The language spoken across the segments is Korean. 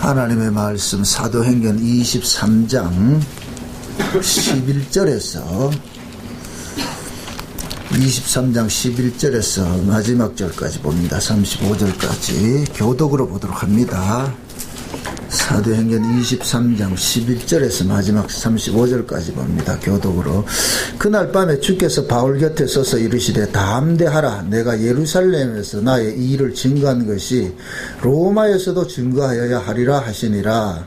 하나님의 말씀 사도행전 23장 11절에서 23장 11절에서 마지막 절까지 봅니다. 35절까지 교독으로 보도록 합니다. 사도행전 23장 11절에서 마지막 35절까지 봅니다. 교독으로. 그날 밤에 주께서 바울 곁에 서서 이르시되 담대하라. 내가 예루살렘에서 나의 이 일을 증거한 것이 로마에서도 증거하여야 하리라 하시니라.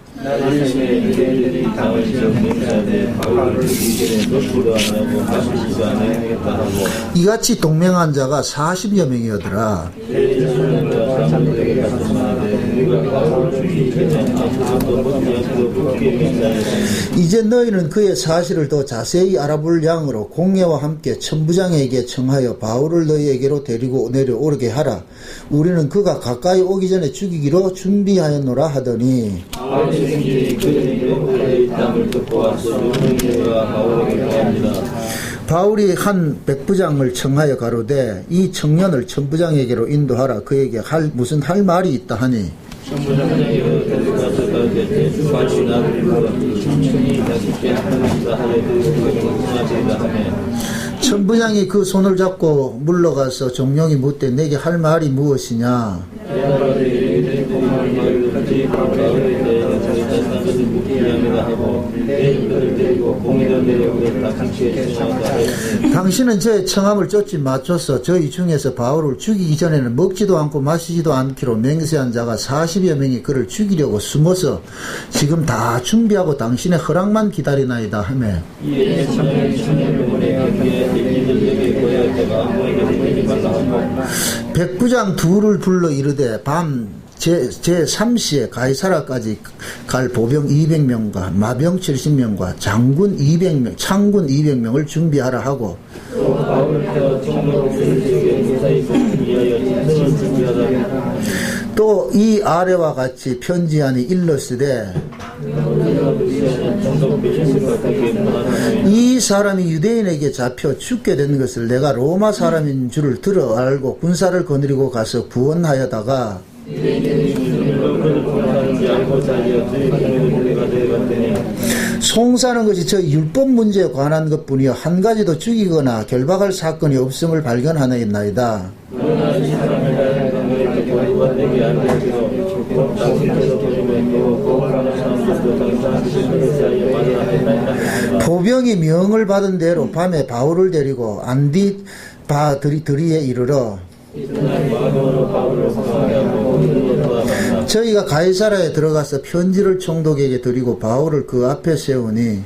이같이 동맹한 자가 40여 명이었더라. 이제 너희는 그의 사실을 더 자세히 알아볼 양으로 공예와 함께 천부장에게 청하여 바울을 너희에게로 데리고 내려오게 하라. 우리는 그가 가까이 오기 전에 죽이기로 준비하였노라 하더니 바울이 한 백부장을 청하여 가로되 이 청년을 천부장에게로 인도하라. 그에게 무슨 할 말이 있다 하니 천부장이 그 손을 잡고 물러가서 종용이 묻되 내게 할 말이 무엇이냐. 당신은 저의 청함을 쫓지 마쳐서 저희 중에서 바울을 죽이기 전에는 먹지도 않고 마시지도 않기로 맹세한 자가 40여 명이 그를 죽이려고 숨어서 지금 다 준비하고 당신의 허락만 기다리나이다 하며 백부장 둘을 불러 이르되 밤 제3시에 가이사라까지 갈 보병 200명과 마병 70명과 장군 200명, 창군 200명을 준비하라 하고 또 이 아래와 같이 편지하니 일렀으되 이 사람이 유대인에게 잡혀 죽게 된 것을 내가 로마 사람인 줄을 들어 알고 군사를 거느리고 가서 구원하여다가 송사하는 것이 저 율법 문제에 관한 것뿐이요 한 가지도 죽이거나 결박할 사건이 없음을 발견하나이다. 보병이 명을 받은 대로 밤에 바울을 데리고 안디바드리에 이르러 저희가 가이사라에 들어가서 편지를 총독에게 드리고 바울을 그 앞에 세우니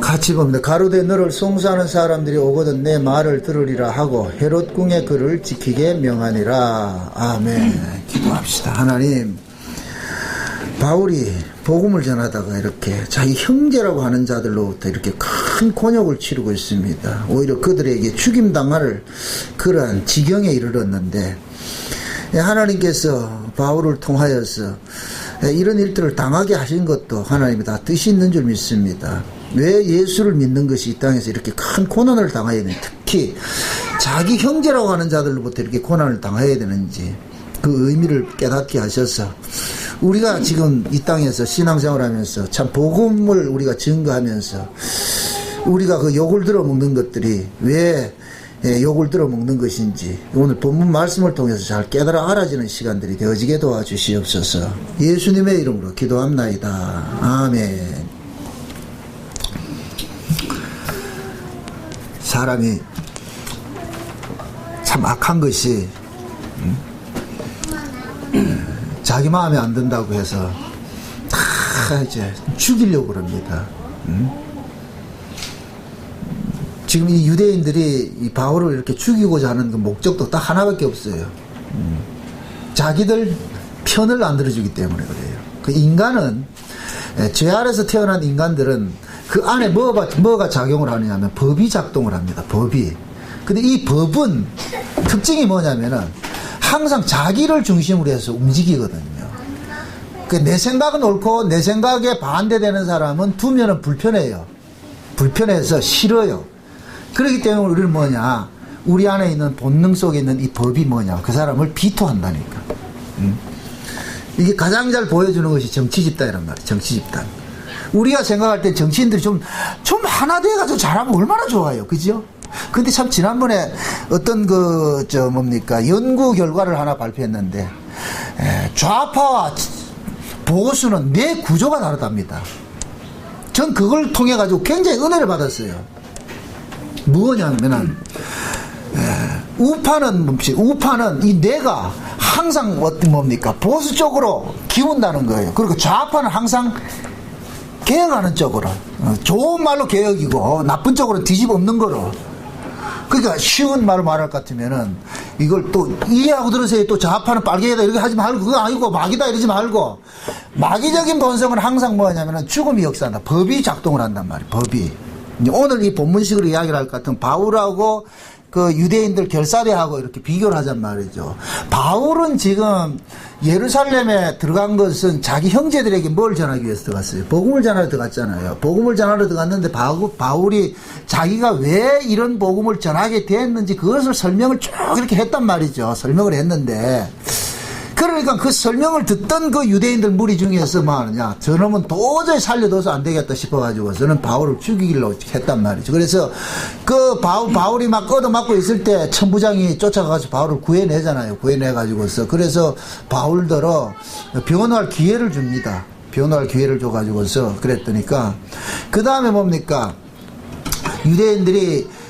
같이 봅니다. 가로되 너를 송사하는 사람들이 오거든 내 말을 들으리라 하고 헤롯 궁의 그를 지키게 명하니라. 아멘. 기도합시다. 하나님, 바울이 복음을 전하다가 이렇게 자기 형제라고 하는 자들로부터 이렇게 큰 곤욕을 치르고 있습니다. 오히려 그들에게 죽임당할 그러한 지경에 이르렀는데 하나님께서 바울을 통하여서 이런 일들을 당하게 하신 것도 하나님이 다 뜻이 있는 줄 믿습니다. 왜 예수를 믿는 것이 이 땅에서 이렇게 큰 고난을 당해야 되는지, 특히 자기 형제라고 하는 자들로부터 이렇게 고난을 당해야 되는지 그 의미를 깨닫게 하셔서 우리가 지금 이 땅에서 신앙생활 하면서 참 복음을 우리가 증거하면서 우리가 그 욕을 들어먹는 것들이 왜 욕을 들어먹는 것인지 오늘 본문 말씀을 통해서 잘 깨달아 알아지는 시간들이 되어지게 도와주시옵소서. 예수님의 이름으로 기도합나이다. 아멘. 사람이 참 악한 것이 자기 마음에 안 든다고 해서 다 이제 죽이려고 그럽니다. 지금 이 유대인들이 이 바울을 이렇게 죽이고자 하는 그 목적도 딱 하나밖에 없어요. 자기들 편을 안 들어주기 때문에 그래요. 그 인간은 죄 아래서 태어난 인간들은 그 안에 뭐가 작용을 하느냐면 법이 작동을 합니다. 법이. 근데 이 법은 특징이 뭐냐면은 항상 자기를 중심으로 해서 움직이거든요. 내 생각은 옳고 내 생각에 반대되는 사람은 두면은 불편해요. 불편해서 싫어요. 그렇기 때문에 우리는 뭐냐, 우리 안에 있는 본능 속에 있는 이 법이 뭐냐? 그 사람을 비토한다니까. 이게 가장 잘 보여주는 것이 정치 집단이란 말이에요. 정치 집단. 우리가 생각할 때 정치인들이 좀 하나 돼가지고 잘하면 얼마나 좋아요. 그죠? 근데 참 지난번에 어떤 연구 결과를 하나 발표했는데, 좌파와 보수는 뇌 구조가 다르답니다. 전 그걸 통해가지고 굉장히 은혜를 받았어요. 뭐냐면은, 우파는 이 뇌가 항상 보수 쪽으로 기운다는 거예요. 그리고 좌파는 항상 개혁하는 쪽으로. 좋은 말로 개혁이고, 나쁜 쪽으로 뒤집어 엎는 거로. 그러니까 쉬운 말로 말할 것 같으면은, 이걸 또 이해하고 들으세요. 또 좌파는 빨갱이다 이렇게 하지 말고, 그거 아니고 마귀다 이러지 말고. 마귀적인 본성은 항상 뭐냐면은 죽음이 역사한다. 법이 작동을 한단 말이에요. 법이. 오늘 이 본문식으로 이야기를 할 것 같은 바울하고 그 유대인들 결사대하고 이렇게 비교를 하잔 말이죠. 바울은 지금 예루살렘에 들어간 것은 자기 형제들에게 뭘 전하기 위해서 들어갔어요? 복음을 전하러 들어갔잖아요. 복음을 전하러 들어갔는데 바울이 자기가 왜 이런 복음을 전하게 됐는지 그것을 설명을 쭉 이렇게 했단 말이죠. 설명을 했는데, 그러니까 그 설명을 듣던 그 유대인들 무리 중에서 뭐 하느냐, 저놈은 도저히 살려둬서 안 되겠다 싶어가지고 저는 바울을 죽이기로 했단 말이죠. 그래서 그 바울이 막 얻어맞고 있을 때 천부장이 쫓아가서 바울을 구해내잖아요. 구해내가지고서. 그래서 바울더러 변호할 기회를 줍니다. 변호할 기회를 줘가지고서 그랬더니까, 그 다음에 뭡니까? 유대인들이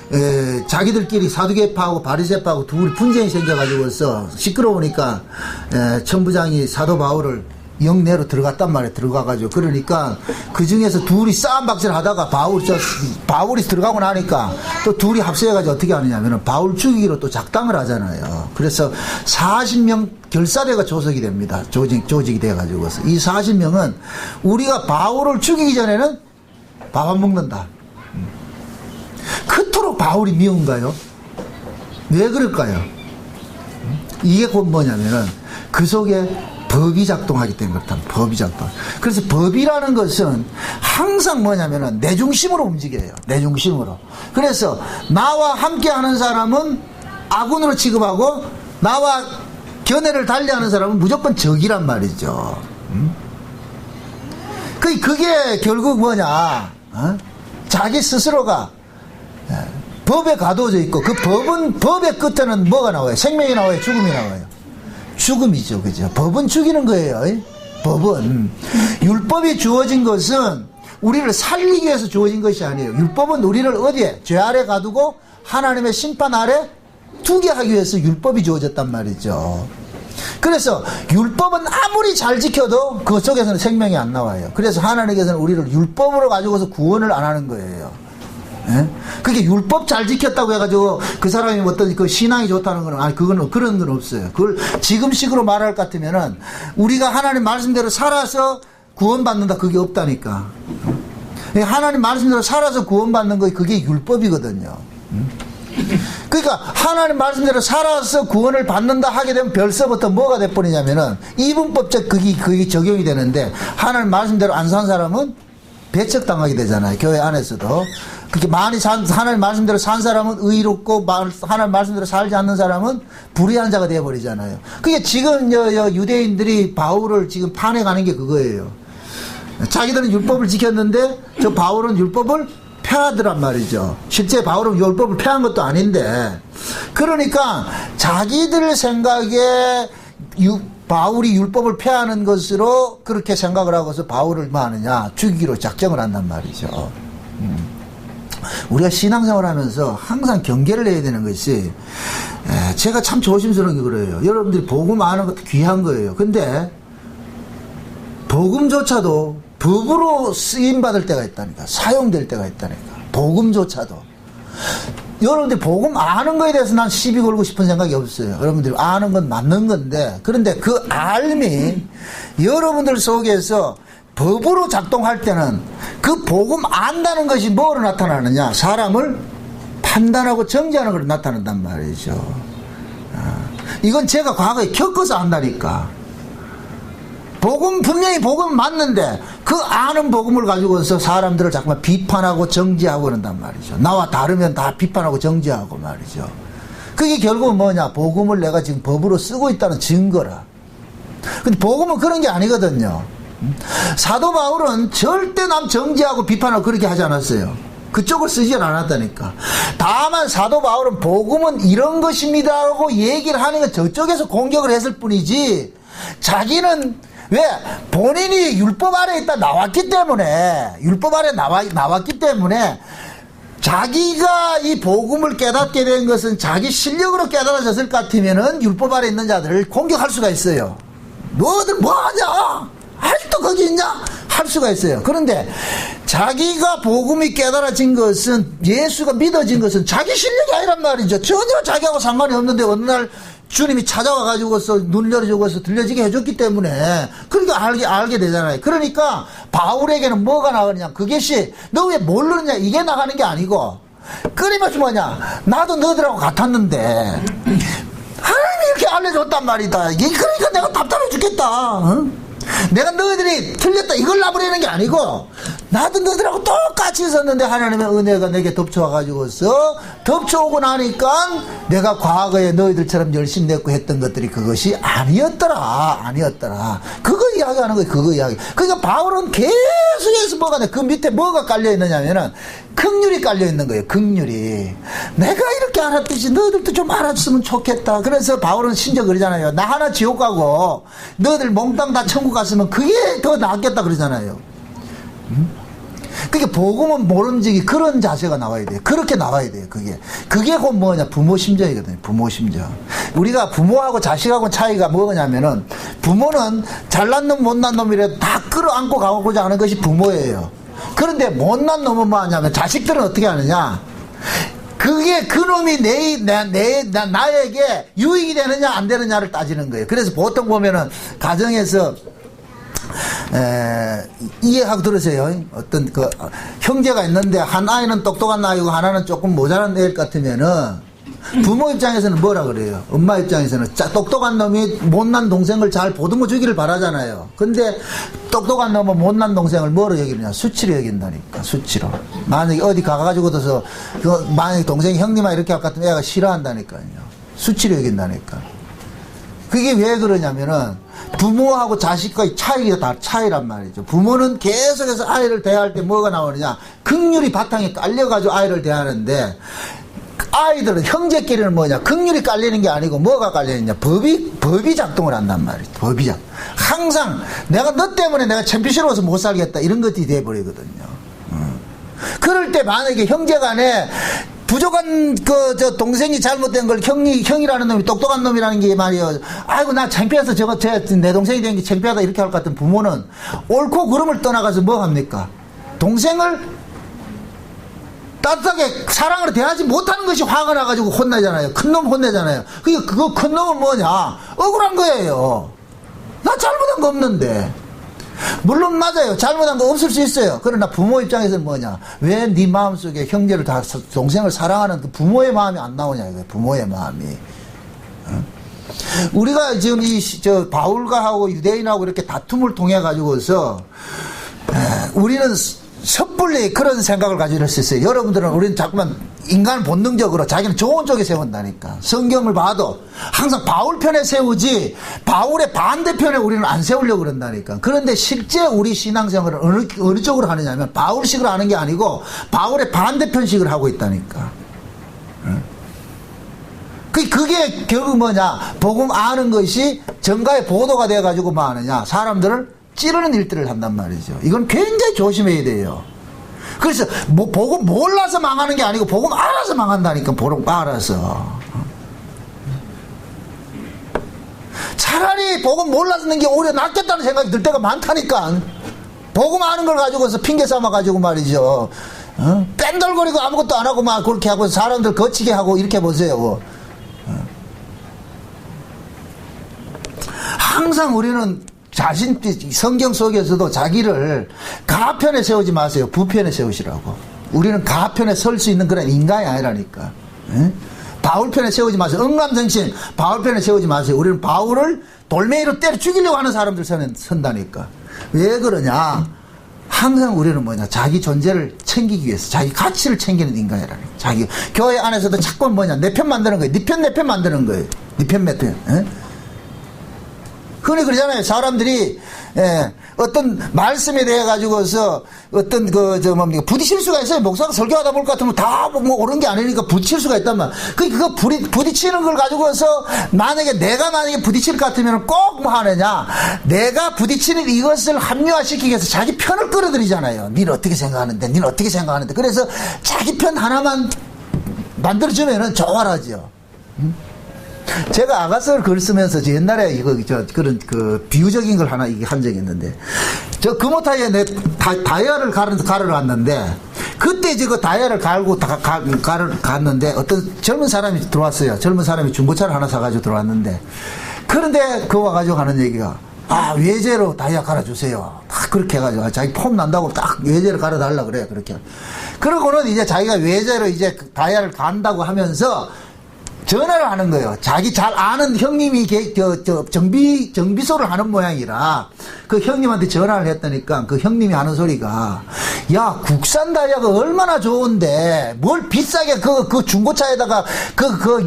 자기들끼리 사두개파하고 바리새파하고 둘이 분쟁이 생겨가지고서 시끄러우니까 천부장이 사도 바울을 영내로 들어갔단 말이에요. 들어가가지고. 그러니까 그 중에서 둘이 싸움박질 하다가 바울이 들어가고 나니까 또 둘이 합세해가지고 어떻게 하느냐면은 바울 죽이기로 또 작당을 하잖아요. 그래서 40명 결사대가 조직이 됩니다. 조직이 돼가지고서. 이 40명은 우리가 바울을 죽이기 전에는 밥 안 먹는다. 그토록 바울이 미운가요? 왜 그럴까요? 이게 곧 뭐냐면은 그 속에 법이 작동하기 때문에 그렇다. 법이 작동. 그래서 법이라는 것은 항상 뭐냐면은 내 중심으로 움직여요. 내 중심으로. 그래서 나와 함께 하는 사람은 아군으로 취급하고 나와 견해를 달리하는 사람은 무조건 적이란 말이죠. 그게 결국 뭐냐? 자기 스스로가 법에 가두어져 있고, 그 법의 끝에는 뭐가 나와요? 생명이 나와요? 죽음이 나와요? 죽음이죠. 그죠? 법은 죽이는 거예요. 법은. 율법이 주어진 것은 우리를 살리기 위해서 주어진 것이 아니에요. 율법은 우리를 어디에? 죄 아래 가두고 하나님의 심판 아래 두게 하기 위해서 율법이 주어졌단 말이죠. 그래서 율법은 아무리 잘 지켜도 그 속에서는 생명이 안 나와요. 그래서 하나님께서는 우리를 율법으로 가지고서 구원을 안 하는 거예요. 그게 율법 잘 지켰다고 해가지고 그 사람이 어떤 그 신앙이 좋다는 건, 아니, 그런 건 없어요. 그걸 지금식으로 말할 것 같으면은 우리가 하나님 말씀대로 살아서 구원받는다, 그게 없다니까. 하나님 말씀대로 살아서 구원받는 거, 그게 율법이거든요. 그러니까 하나님 말씀대로 살아서 구원을 받는다 하게 되면 벌써부터 뭐가 돼버리냐면은 이분법적 그게 적용이 되는데, 하나님 말씀대로 안 산 사람은 배척당하게 되잖아요. 교회 안에서도. 그렇게 많이 하나님 말씀대로 산 사람은 의롭고, 하나님 말씀대로 살지 않는 사람은 불의한 자가 되어버리잖아요. 그게 지금 유대인들이 바울을 지금 파내가는 게 그거예요. 자기들은 율법을 지켰는데 저 바울은 율법을 폐하더란 말이죠. 실제 바울은 율법을 폐한 것도 아닌데, 그러니까 자기들 생각에 바울이 율법을 폐하는 것으로 그렇게 생각을 하고서 바울을 뭐 하느냐, 죽이기로 작정을 한단 말이죠. 우리가 신앙생활 하면서 항상 경계를 해야 되는 것이, 제가 참 조심스러운 게 그래요. 여러분들이 복음 아는 것도 귀한 거예요. 근데 복음조차도 법으로 쓰임받을 때가 있다니까. 사용될 때가 있다니까. 복음조차도. 여러분들 복음 아는 거에 대해서 난 시비 걸고 싶은 생각이 없어요. 여러분들이 아는 건 맞는 건데, 그런데 그 알미 여러분들 속에서 법으로 작동할 때는 그 복음 안다는 것이 뭐로 나타나느냐? 사람을 판단하고 정죄하는 걸로 나타난단 말이죠. 이건 제가 과거에 겪어서 안다니까. 분명히 복음 맞는데 그 아는 복음을 가지고서 사람들을 자꾸만 비판하고 정죄하고 그런단 말이죠. 나와 다르면 다 비판하고 정죄하고 말이죠. 그게 결국은 뭐냐? 복음을 내가 지금 법으로 쓰고 있다는 증거라. 근데 복음은 그런 게 아니거든요. 사도 바울은 절대 남 정죄하고 비판하고 그렇게 하지 않았어요. 그쪽을 쓰지 않았다니까. 다만 사도 바울은 복음은 이런 것입니다라고 얘기를 하는 건 저쪽에서 공격을 했을 뿐이지, 자기는 왜? 본인이 율법 아래 있다 나왔기 때문에, 율법 아래 나왔기 때문에 자기가 이 복음을 깨닫게 된 것은 자기 실력으로 깨달아졌을 것 같으면은 율법 아래 있는 자들을 공격할 수가 있어요. 너희들 뭐하냐? 아직도 거기 있냐? 할 수가 있어요. 그런데 자기가 복음이 깨달아진 것은, 예수가 믿어진 것은 자기 실력이 아니란 말이죠. 전혀 자기하고 상관이 없는데 어느 날 주님이 찾아와 가지고서 눈을 열어주고서 들려지게 해줬기 때문에 그러니까 알게 되잖아요. 그러니까 바울에게는 뭐가 나가느냐? 그것이 너 왜 모르느냐? 이게 나가는 게 아니고, 끊임없이 뭐냐? 나도 너희들하고 같았는데 하나님이 이렇게 알려줬단 말이다. 그러니까 내가 답답해 죽겠다. 응? 내가 너희들이 틀렸다 이걸 나버리는 게 아니고, 나도 너희들하고 똑같이 있었는데 하나님의 은혜가 내게 덮쳐와가지고서, 덮쳐오고 나니까 내가 과거에 너희들처럼 열심히 냈고 했던 것들이 그것이 아니었더라. 그거 이야기하는 거예요. 그거 이야기. 그러니까 바울은 계속해서 그 밑에 뭐가 깔려있느냐면은 긍휼이 깔려있는 거예요. 긍휼이. 내가 이렇게 알았듯이 너희들도 좀 알았으면 좋겠다. 그래서 바울은 심지어 그러잖아요. 나 하나 지옥 가고 너희들 몽땅 다 천국 갔으면 그게 더 낫겠다 그러잖아요. 그게 복음은 모름지기 그런 자세가 나와야 돼요. 그렇게 나와야 돼요. 그게 곧 뭐냐? 부모 심정이거든요. 부모 심정. 우리가 부모하고 자식하고 차이가 뭐냐면은, 부모는 잘난 놈 못난 놈이라도 다 끌어안고 가고자 하는 것이 부모예요. 그런데 못난 놈은 뭐 하냐면 자식들은 어떻게 하느냐? 그게 그놈이 나에게 유익이 되느냐 안 되느냐를 따지는 거예요. 그래서 보통 보면은 가정에서 이해하고 들으세요. 어떤 형제가 있는데 한 아이는 똑똑한 아이고 하나는 조금 모자란 애일 같으면은 부모 입장에서는 뭐라 그래요? 엄마 입장에서는 똑똑한 놈이 못난 동생을 잘 보듬어 주기를 바라잖아요. 근데 똑똑한 놈은 못난 동생을 뭐로 여기느냐? 수치로 여긴다니까. 수치로. 만약에 어디 가가지고서 만약에 동생이 형님아 이렇게 할 것 같으면 애가 싫어한다니까요. 수치로 여긴다니까. 그게 왜 그러냐면은 부모하고 자식과의 차이란 말이죠. 부모는 계속해서 아이를 대할 때 뭐가 나오느냐? 긍휼이 바탕에 깔려가지고 아이를 대하는데, 아이들은 형제끼리는 뭐냐? 긍휼이 깔리는 게 아니고 뭐가 깔려있냐? 법이 작동을 한단 말이죠. 항상 내가 너 때문에 내가 챔피언으로서 못 살겠다 이런 것들이 돼버리거든요. 그럴 때 만약에 형제간에 부족한 동생이 잘못된 걸 형이라는 놈이 똑똑한 놈이라는 게 말이에요. 아이고 나 창피해서 내 동생이 된 게 창피하다 이렇게 할 것 같은 부모는 옳고 그름을 떠나가서 뭐 합니까? 동생을 따뜻하게 사랑으로 대하지 못하는 것이 화가 나가지고 혼나잖아요. 큰 놈 혼내잖아요. 그거 큰 놈은 뭐냐? 억울한 거예요. 나 잘못한 거 없는데. 물론 맞아요. 잘못한 거 없을 수 있어요. 그러나 부모 입장에서는 뭐냐? 왜 네 마음속에 형제를 다 동생을 사랑하는 그 부모의 마음이 안 나오냐 이거예요. 부모의 마음이. 우리가 지금 바울과 하고 유대인하고 이렇게 다툼을 통해 가지고서 우리는 섣불리 그런 생각을 가지고 있어요. 여러분들은 우리는 자꾸만 인간 본능적으로 자기는 좋은 쪽에 세운다니까. 성경을 봐도 항상 바울 편에 세우지 바울의 반대편에 우리는 안 세우려고 그런다니까. 그런데 실제 우리 신앙생활을 어느 쪽으로 하느냐면 바울식으로 하는 게 아니고 바울의 반대편식을 하고 있다니까. 그게 결국 뭐냐? 복음 아는 것이 정가의 보도가 돼가지고 뭐 하느냐? 사람들을 찌르는 일들을 한단 말이죠. 이건 굉장히 조심해야 돼요. 그래서 복음 몰라서 망하는 게 아니고 복음 알아서 망한다니까. 복음 알아서. 차라리 복음 몰라서는 게 오히려 낫겠다는 생각이 들 때가 많다니까. 복음 아는 걸 가지고서 핑계 삼아가지고 말이죠. 뺀돌거리고 아무것도 안 하고 막 그렇게 하고 사람들 거치게 하고 이렇게 보세요. 항상 우리는 성경 속에서도 자기를 가편에 세우지 마세요. 부편에 세우시라고. 우리는 가편에 설 수 있는 그런 인간이 아니라니까. 바울 편에 세우지 마세요. 응감정신 바울 편에 세우지 마세요. 우리는 바울을 돌멩이로 때려 죽이려고 하는 사람들 선다니까. 왜 그러냐? 항상 우리는 뭐냐, 자기 존재를 챙기기 위해서 자기 가치를 챙기는 인간이라는 거예요. 자기 교회 안에서도 자꾸 뭐냐, 내 편 만드는 거예요. 네 편 내 편 만드는 거예요. 네 편 내 편. 흔히 그러잖아요. 사람들이 어떤 말씀에 대해 가지고서 어떤 부딪힐 수가 있어요. 목사가 설교하다 볼 것 같으면 다 뭐 옳은 게 아니니까 부딪힐 수가 있단 말이야. 그거 부딪히는 걸 가지고서 만약에 내가 부딪힐 것 같으면 꼭 뭐 하느냐, 내가 부딪히는 이것을 합리화시키기 위해서 자기 편을 끌어들이잖아요. 니는 어떻게 생각하는데, 니는 어떻게 생각하는데. 그래서 자기 편 하나만 만들어주면은 좋아하죠. 제가 아가서를 글 쓰면서 옛날에 그런 비유적인 걸 하나 한 적이 있는데, 저 금호타이에 내 다이아를 갈아놨는데, 그때 이제 그 다이아를 갔는데 어떤 젊은 사람이 들어왔어요. 젊은 사람이 중고차를 하나 사가지고 들어왔는데, 그런데 그거 와가지고 하는 얘기가, 외제로 다이아 갈아주세요. 딱 그렇게 해가지고, 자기 폼 난다고 딱 외제를 갈아달라 그래요. 그렇게. 그러고는 이제 자기가 외제로 이제 다이아를 간다고 하면서, 전화를 하는 거예요. 자기 잘 아는 형님이 정비소를 하는 모양이라 그 형님한테 전화를 했다니까 그 형님이 하는 소리가, 야, 국산 다이아가 얼마나 좋은데 뭘 비싸게 그 중고차에다가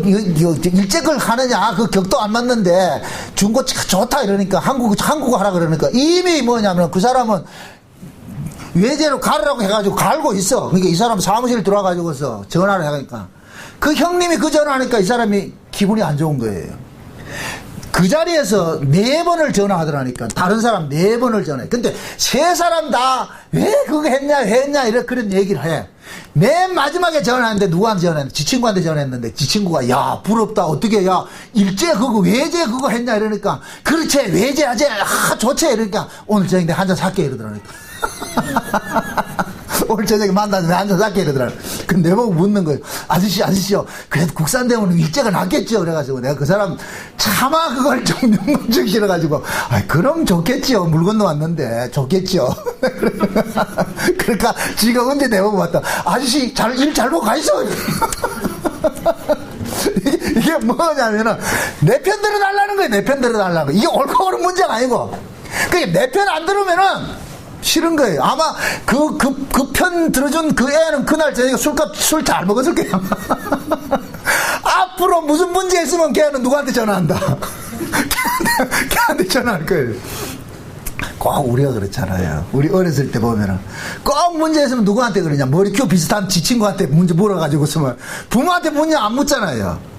일제 걸 하느냐, 그 격도 안 맞는데 중고차가 좋다 이러니까 한국어 하라 그러니까, 이미 뭐냐면 그 사람은 외제로 갈으라고 해가지고 갈고 있어. 그러니까 이 사람 사무실 들어와가지고서 전화를 하니까 그 형님이 그 전화하니까 이 사람이 기분이 안 좋은 거예요. 그 자리에서 4번을 전화하더라니까. 다른 사람 4번을 전화해. 근데 3사람 다 왜 그거 했냐 이렇게 그런 얘기를 해. 맨 마지막에 전화했는데 누구한테 전화했는데, 지 친구한테 전화했는데, 지 친구가, 야, 부럽다. 어떻게, 야, 외제 그거 했냐 이러니까, 그렇지, 외제하지. 좋지. 이러니까 오늘 저녁에 한잔 살게 이러더라니까. 오늘 저녁에 만나서 한잔 살게 이러더라. 근데 내보고 묻는 거예요. 아저씨요. 그래도 국산 되면 일제가 낫겠죠. 그래가지고 내가 그 사람 차마 그걸 좀 눈물주기 싫어가지고, 그럼 좋겠지요. 물 건너 왔는데 좋겠죠. 그러니까 지가 언제 내보고 왔다. 아저씨 일 잘 보고 가있어. 이게 뭐냐면은 내 편 들어달라는 거예요. 내 편 들어달라는 거. 이게 옳고 그른 문제가 아니고, 그러니까 내 편 안 들으면은 싫은 거예요. 아마 그 편 들어준 그 애는 그날 저녁에 술 잘 먹었을 거예요. 앞으로 무슨 문제 있으면 걔는 누구한테 전화한다. 걔한테 전화할 거예요. 꼭 우리가 그렇잖아요. 우리 어렸을 때 보면은 꼭 문제 있으면 누구한테 그러냐, 머리큐 비슷한 지 친구한테 문제 물어가지고 있으면 부모한테 문제 안 묻잖아요.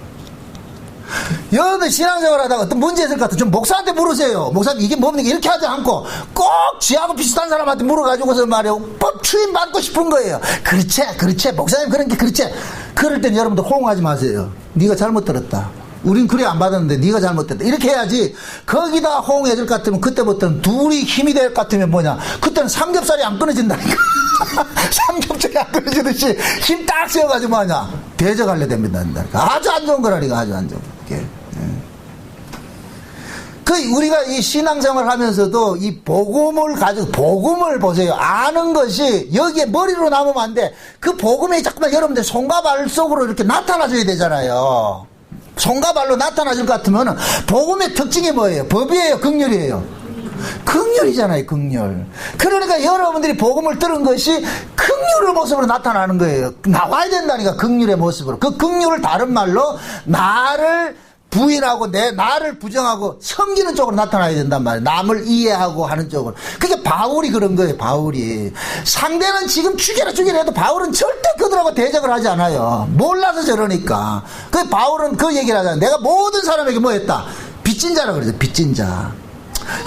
여러분들 신앙생활 하다가 어떤 문제 있을 것 같아 좀 목사한테 물으세요. 목사님 이게 뭡니까? 이렇게 하지 않고 꼭 지하고 비슷한 사람한테 물어가지고서 말이에요. 추임 받고 싶은 거예요. 그렇지 목사님 그런 게 그렇지. 그럴 땐 여러분들 호응하지 마세요. 네가 잘못 들었다. 우린 그래 안 받았는데 네가 잘못됐다. 이렇게 해야지. 거기다 호응해줄 것 같으면 그때부터는 둘이 힘이 될 것 같으면 뭐냐, 그때는 삼겹살이 안 끊어진다니까. 삼겹살이 안 끊어지듯이 힘 딱 세워가지고 뭐하냐, 대적하려 됩니다. 아주 안 좋은 거라니까. 아주 안 좋은 거. 우리가 이 신앙생활 하면서도 이 복음을 보세요. 아는 것이 여기에 머리로 남으면 안 돼. 그 복음이 자꾸만 여러분들 손과 발 속으로 이렇게 나타나줘야 되잖아요. 손과 발로 나타나줄 것 같으면 복음의 특징이 뭐예요? 법이에요? 긍휼이에요? 긍휼이잖아요. 긍휼. 그러니까 여러분들이 복음을 들은 것이 긍휼의 모습으로 나타나는 거예요. 나와야 된다니까. 긍휼의 모습으로. 그 긍휼을 다른 말로 나를 부인하고 나를 부정하고 섬기는 쪽으로 나타나야 된단 말이에요. 남을 이해하고 하는 쪽으로. 그게 바울이 그런 거예요. 바울이. 상대는 지금 죽여라 해도 바울은 절대 그들하고 대적을 하지 않아요. 몰라서 저러니까. 그 바울은 그 얘기를 하잖아요. 내가 모든 사람에게 뭐 했다? 빚진 자라 그러죠. 빚진 자.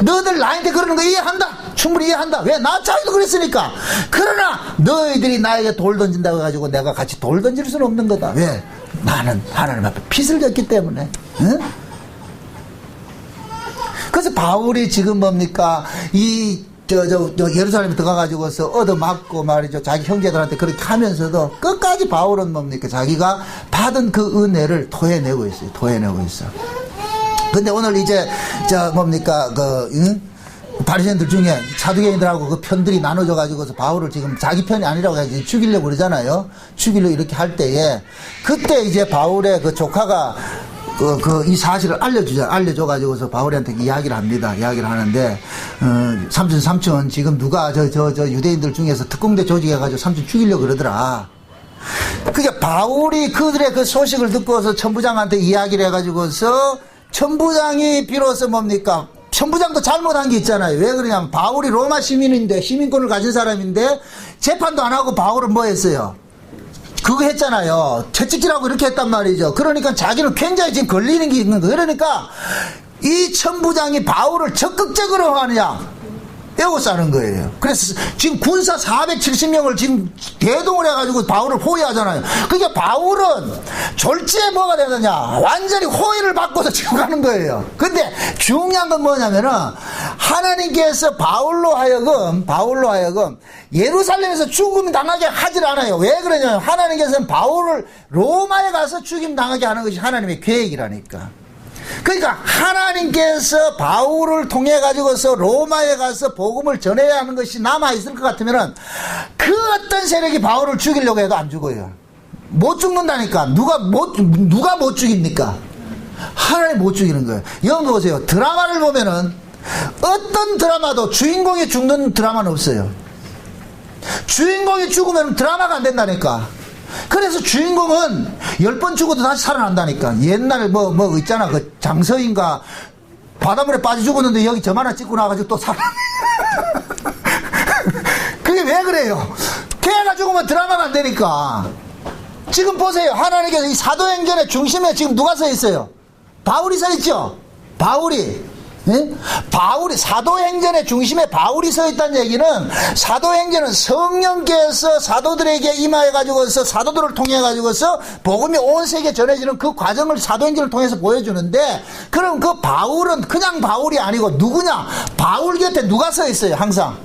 너희들 나한테 그러는 거 이해한다. 충분히 이해한다. 왜? 나 자기도 그랬으니까. 그러나 너희들이 나에게 돌 던진다고 해가지고 내가 같이 돌 던질 수는 없는 거다. 왜? 나는 하나님 앞에 빚을 졌기 때문에. 응? 그래서 바울이 지금 뭡니까? 예루살렘에 들어가가지고서 얻어맞고 말이죠. 자기 형제들한테 그렇게 하면서도 끝까지 바울은 뭡니까? 자기가 받은 그 은혜를 토해내고 있어요. 토해내고 있어. 근데 오늘 이제, 바리새인들 중에 사두개인들하고 그 편들이 나눠져가지고서 바울을 지금 자기 편이 아니라고 해서 죽이려고 그러잖아요. 죽이려고 이렇게 할 때에, 그때 이제 바울의 그 조카가 이 사실을 알려줘가지고서 바울한테 이야기를 합니다. 이야기를 하는데, 삼촌, 지금 누가 저 유대인들 중에서 특공대 조직해가지고 삼촌 죽이려고 그러더라. 그게 바울이 그들의 그 소식을 듣고서 천부장한테 이야기를 해가지고서 천부장이 비로소 뭡니까? 천부장도 잘못한 게 있잖아요. 왜 그러냐면 바울이 로마 시민인데, 시민권을 가진 사람인데 재판도 안 하고 바울은 뭐 했어요? 그거 했잖아요. 채찍질하고 이렇게 했단 말이죠. 그러니까 자기는 굉장히 지금 걸리는 게 있는 거예요. 그러니까 이 천부장이 바울을 적극적으로 하느냐? 에워싸는 거예요. 그래서 지금 군사 470명을 지금 대동을 해가지고 바울을 호위하잖아요. 그러니까 바울은 졸지에 뭐가 되느냐? 완전히 호위를 바꿔서 지금 가는 거예요. 근데 중요한 건 뭐냐면은 하나님께서 바울로 하여금 예루살렘에서 죽음 당하게 하질 않아요. 왜 그러냐면 하나님께서는 바울을 로마에 가서 죽임 당하게 하는 것이 하나님의 계획이라니까. 그러니까 하나님께서 바울을 통해 가지고서 로마에 가서 복음을 전해야 하는 것이 남아 있을 것 같으면은 그 어떤 세력이 바울을 죽이려고 해도 안 죽어요. 못 죽는다니까. 누가 못 죽입니까? 하나님 못 죽이는 거예요. 여러분 보세요. 드라마를 보면은 어떤 드라마도 주인공이 죽는 드라마는 없어요. 주인공이 죽으면 드라마가 안 된다니까. 그래서 주인공은 10번 죽어도 다시 살아난다니까. 옛날에 뭐 있잖아. 그 장서인가 바닷물에 빠져 죽었는데 여기 점 하나 찍고 나가지고 또 살아. 그게 왜 그래요? 걔가 죽으면 드라마가 안 되니까. 지금 보세요. 하나님께서 이 사도행전의 중심에 지금 누가 서 있어요? 바울이 서 있죠? 바울이. 예? 바울이 사도행전의 중심에 바울이 서 있다는 얘기는 사도행전은 성령께서 사도들에게 임하여 가지고서 사도들을 통해 가지고서 복음이 온 세계에 전해지는 그 과정을 사도행전을 통해서 보여주는데, 그럼 그 바울은 그냥 바울이 아니고 누구냐? 바울 곁에 누가 서 있어요? 항상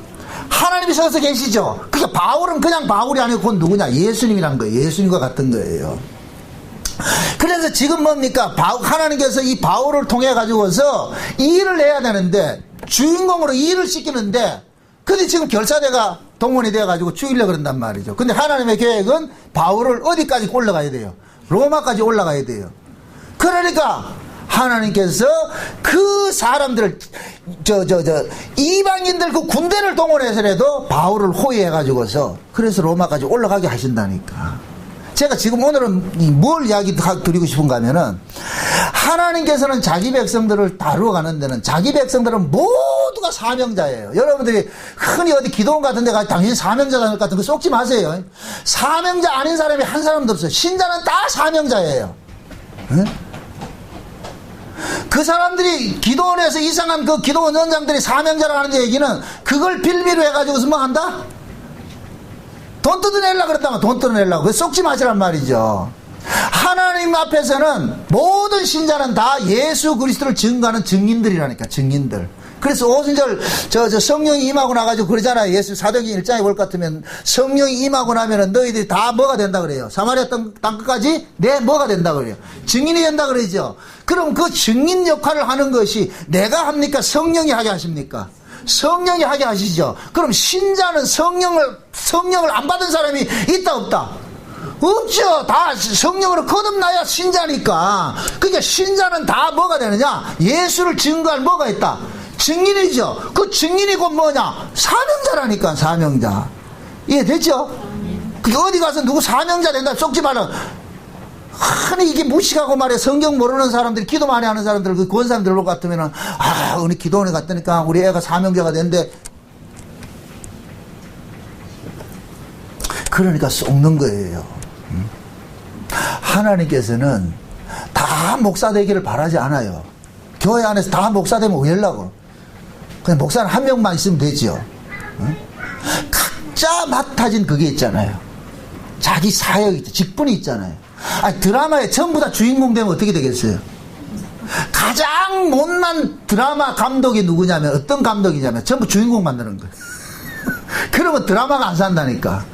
하나님이 서서 계시죠. 그러니까 바울은 그냥 바울이 아니고 그건 누구냐? 예수님이란 거예요. 예수님과 같은 거예요. 그래서 지금 뭡니까? 하나님께서 이 바울을 통해 가지고서 이 일을 해야 되는데, 주인공으로 이 일을 시키는데, 근데 지금 결사대가 동원이 되어 가지고 죽이려고 그런단 말이죠. 근데 하나님의 계획은 바울을 어디까지 올라가야 돼요? 로마까지 올라가야 돼요. 그러니까 하나님께서 그 사람들을 이방인들 그 군대를 동원해서라도 바울을 호위해 가지고서 그래서 로마까지 올라가게 하신다니까. 제가 지금 오늘은 뭘 이야기 드리고 싶은가 하면은, 하나님께서는 자기 백성들을 다루어 가는 데는 자기 백성들은 모두가 사명자예요. 여러분들이 흔히 어디 기도원 같은 데 가서 당신 사명자 같은 거 쏙지 마세요. 사명자 아닌 사람이 한 사람도 없어요. 신자는 다 사명자예요. 응? 그 사람들이 기도원에서 이상한 그 기도원 원장들이 사명자라는 얘기는 그걸 빌미로 해가지고서 뭐 한다? 돈 뜯어내려고 그랬다면 돈 뜯어내려고. 쏙지 마시란 말이죠. 하나님 앞에서는 모든 신자는 다 예수 그리스도를 증거하는 증인들이라니까. 증인들. 그래서 오순절 성령이 임하고 나가지고 그러잖아요. 예수 사도행전 1장에 볼 것 같으면 성령이 임하고 나면은 너희들이 다 뭐가 된다 그래요? 사마리아 땅 끝까지 뭐가 된다 그래요? 증인이 된다 그러죠. 그럼 그 증인 역할을 하는 것이 내가 합니까? 성령이 하게 하십니까? 성령이 하게 하시죠. 그럼 신자는 성령을 안 받은 사람이 있다 없다? 없죠. 다 성령으로 거듭나야 신자니까. 그러니까 신자는 다 뭐가 되느냐? 예수를 증거할 뭐가 있다? 증인이죠. 그 증인이 곧 뭐냐? 사명자라니까. 사명자. 이해됐죠? 그 어디 가서 누구 사명자 된다 쏙지 말라. 아니 이게 무식하고 말이야. 성경 모르는 사람들이, 기도 많이 하는 사람들, 그 권사님들 볼 것 같으면은, 우리 기도원에 갔다니까 우리 애가 사명자가 됐는데, 그러니까 속는 거예요. 하나님께서는 다 목사 되기를 바라지 않아요. 교회 안에서 다 목사 되면 왜 하려고? 그냥 목사는 한 명만 있으면 되지요. 각자 맡아진 그게 있잖아요. 자기 사역이 있죠. 직분이 있잖아요. 아니, 드라마에 전부 다 주인공 되면 어떻게 되겠어요? 가장 못난 드라마 감독이 누구냐면, 어떤 감독이냐면 전부 주인공 만드는 거예요. 그러면 드라마가 안 산다니까.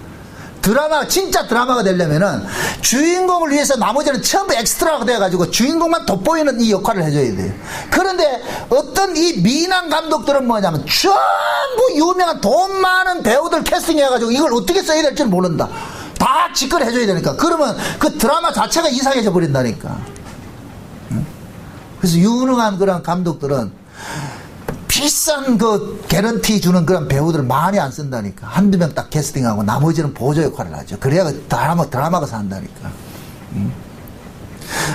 진짜 드라마가 되려면은 주인공을 위해서 나머지는 전부 엑스트라가 돼가지고 주인공만 돋보이는 이 역할을 해줘야 돼요. 그런데 어떤 이 미남 감독들은 뭐냐면 전부 유명한 돈 많은 배우들 캐스팅해가지고 이걸 어떻게 써야 될지 모른다. 다 직거래 해줘야 되니까. 그러면 그 드라마 자체가 이상해져 버린다니까. 응? 그래서 유능한 그런 감독들은 비싼 그 개런티 주는 그런 배우들을 많이 안 쓴다니까. 한두 명 딱 캐스팅하고 나머지는 보조 역할을 하죠. 그래야 드라마가 산다니까.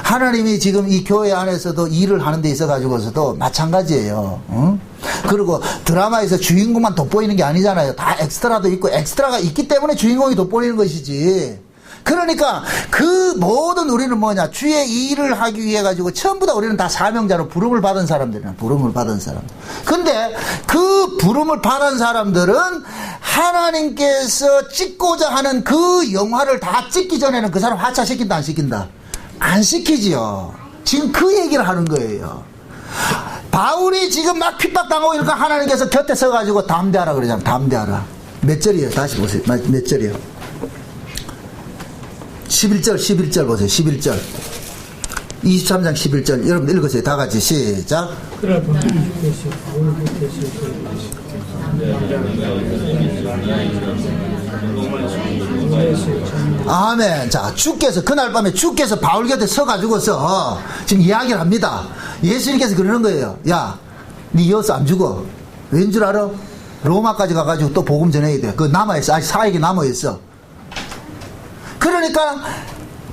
하나님이 지금 이 교회 안에서도 일을 하는 데 있어가지고서도 마찬가지예요. 그리고 드라마에서 주인공만 돋보이는 게 아니잖아요. 다 엑스트라도 있고, 엑스트라가 있기 때문에 주인공이 돋보이는 것이지. 그러니까 그 모든 우리는 뭐냐, 주의 일을 하기 위해 가지고 전부 다 우리는 다 사명자로 부름을 받은 사람들이야. 부름을 받은 사람들. 근데 그 부름을 받은 사람들은 하나님께서 찍고자 하는 그 영화를 다 찍기 전에는 그 사람 하차시킨다 안 시킨다? 안 시키지요. 지금 그 얘기를 하는 거예요. 바울이 지금 막 핍박당하고 이러니까 하나님께서 곁에 서가지고 담대하라 그러잖아. 담대하라. 몇 절이에요? 다시 보세요. 몇 절이에요? 11절 보세요. 11절. 23장 11절. 여러분 읽으세요. 다 같이 시작. 아멘. 자, 주께서 그날 밤에 주께서 바울 곁에 서가지고서 지금 이야기를 합니다. 예수님께서 그러는 거예요. 야, 니 이어서 안 죽어. 왠 줄 알아? 로마까지 가가지고 또 복음 전해야 돼. 그거 남아있어. 아직 사역이 남아있어. 그러니까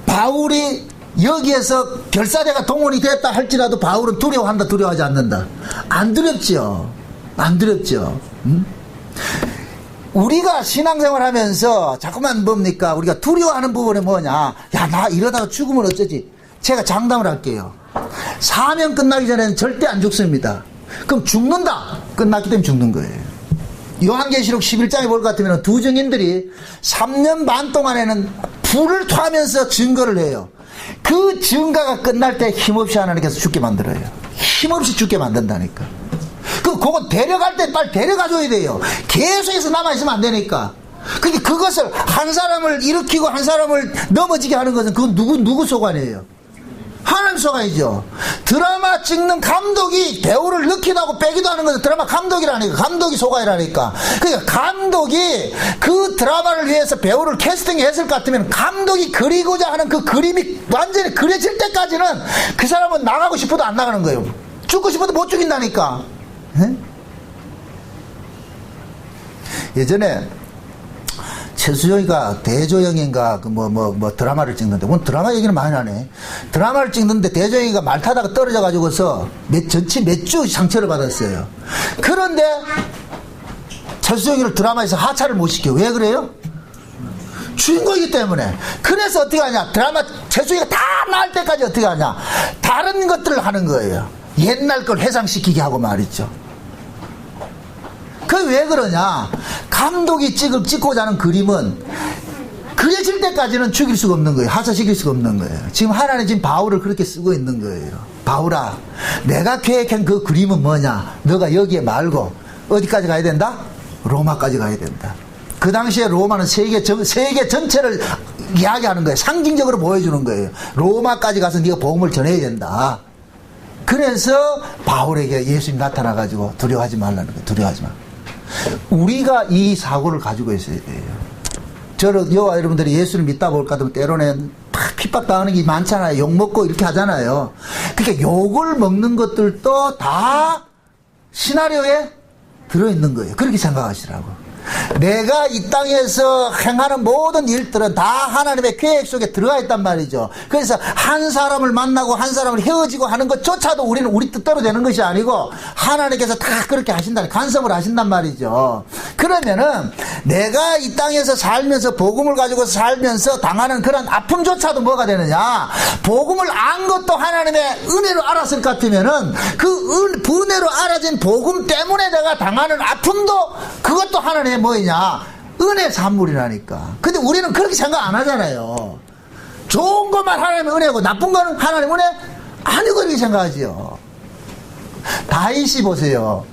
바울이 여기에서 결사대가 동원이 됐다 할지라도 바울은 두려워한다, 두려워하지 않는다? 안 두렵지요. 안 두렵죠. 우리가 신앙생활 하면서 자꾸만 뭡니까? 우리가 두려워하는 부분이 뭐냐? 야, 나 이러다가 죽으면 어쩌지? 제가 장담을 할게요. 사명 끝나기 전에는 절대 안 죽습니다. 그럼 죽는다. 끝났기 때문에 죽는 거예요. 요한계시록 11장에 볼 것 같으면 두 증인들이 3년 반 동안에는 불을 토하면서 증거를 해요. 그 증거가 끝날 때 힘없이 하나님께서 죽게 만들어요. 힘없이 죽게 만든다니까. 그건 데려갈 때 빨리 데려가줘야 돼요. 계속해서 남아있으면 안 되니까. 근데 그것을 한 사람을 일으키고 한 사람을 넘어지게 하는 것은 그건 누구 소관이에요? 하나님 소관이죠. 드라마 찍는 감독이 배우를 넣기도 하고 빼기도 하는 것은 드라마 감독이라니까. 감독이 소관이라니까. 그러니까 감독이 그 드라마를 위해서 배우를 캐스팅했을 것 같으면 감독이 그리고자 하는 그 그림이 완전히 그려질 때까지는 그 사람은 나가고 싶어도 안 나가는 거예요. 죽고 싶어도 못 죽인다니까. 에? 예전에 최수정이가 대조영인가 드라마를 찍는데 오늘 드라마 얘기는 많이 하네. 드라마를 찍는데 대조영이가 말 타다가 떨어져 가지고서 전치 몇 주 상처를 받았어요. 그런데 최수정이를 드라마에서 하차를 못 시켜. 왜 그래요? 주인공이기 때문에. 그래서 어떻게 하냐, 드라마 최수정이가 다 나을 때까지 어떻게 하냐, 다른 것들을 하는 거예요. 옛날 걸 회상시키게 하고 말이죠. 그 왜 그러냐, 감독이 찍고자 하는 그림은 그려질 때까지는 죽일 수가 없는 거예요. 하차시킬 수가 없는 거예요. 지금 하나님 지금 바울을 그렇게 쓰고 있는 거예요. 바울아, 내가 계획한 그 그림은 뭐냐, 너가 여기에 말고 어디까지 가야 된다? 로마까지 가야 된다. 그 당시에 로마는 세계 전체를 이야기하는 거예요. 상징적으로 보여주는 거예요. 로마까지 가서 네가 복음을 전해야 된다. 그래서 바울에게 예수님 나타나가지고 두려워하지 말라는 거예요. 두려워하지 마. 우리가 이 사고를 가지고 있어야 돼요. 여와 여러분들이 예수를 믿다 볼까 하면 때로는 핍박당하는 게 많잖아요. 욕먹고 이렇게 하잖아요. 그러니까 욕을 먹는 것들도 다 시나리오에 들어있는 거예요. 그렇게 생각하시라고. 내가 이 땅에서 행하는 모든 일들은 다 하나님의 계획 속에 들어가 있단 말이죠. 그래서 한 사람을 만나고 한 사람을 헤어지고 하는 것조차도 우리는 우리 뜻대로 되는 것이 아니고 하나님께서 다 그렇게 하신다는, 간섭을 하신단 말이죠. 그러면은 내가 이 땅에서 살면서 복음을 가지고 살면서 당하는 그런 아픔조차도 뭐가 되느냐, 복음을 안 것도 하나님의 은혜로 알았을 것 같으면은 그 은혜로 알아진 복음 때문에 내가 당하는 아픔도 그것도 하나님의 뭐냐, 은혜 산물이라니까. 근데 우리는 그렇게 생각 안 하잖아요. 좋은 것만 하나님의 은혜고 나쁜 거는 하나님의 은혜 아니고 이렇게 생각하지요. 다윗이 보세요.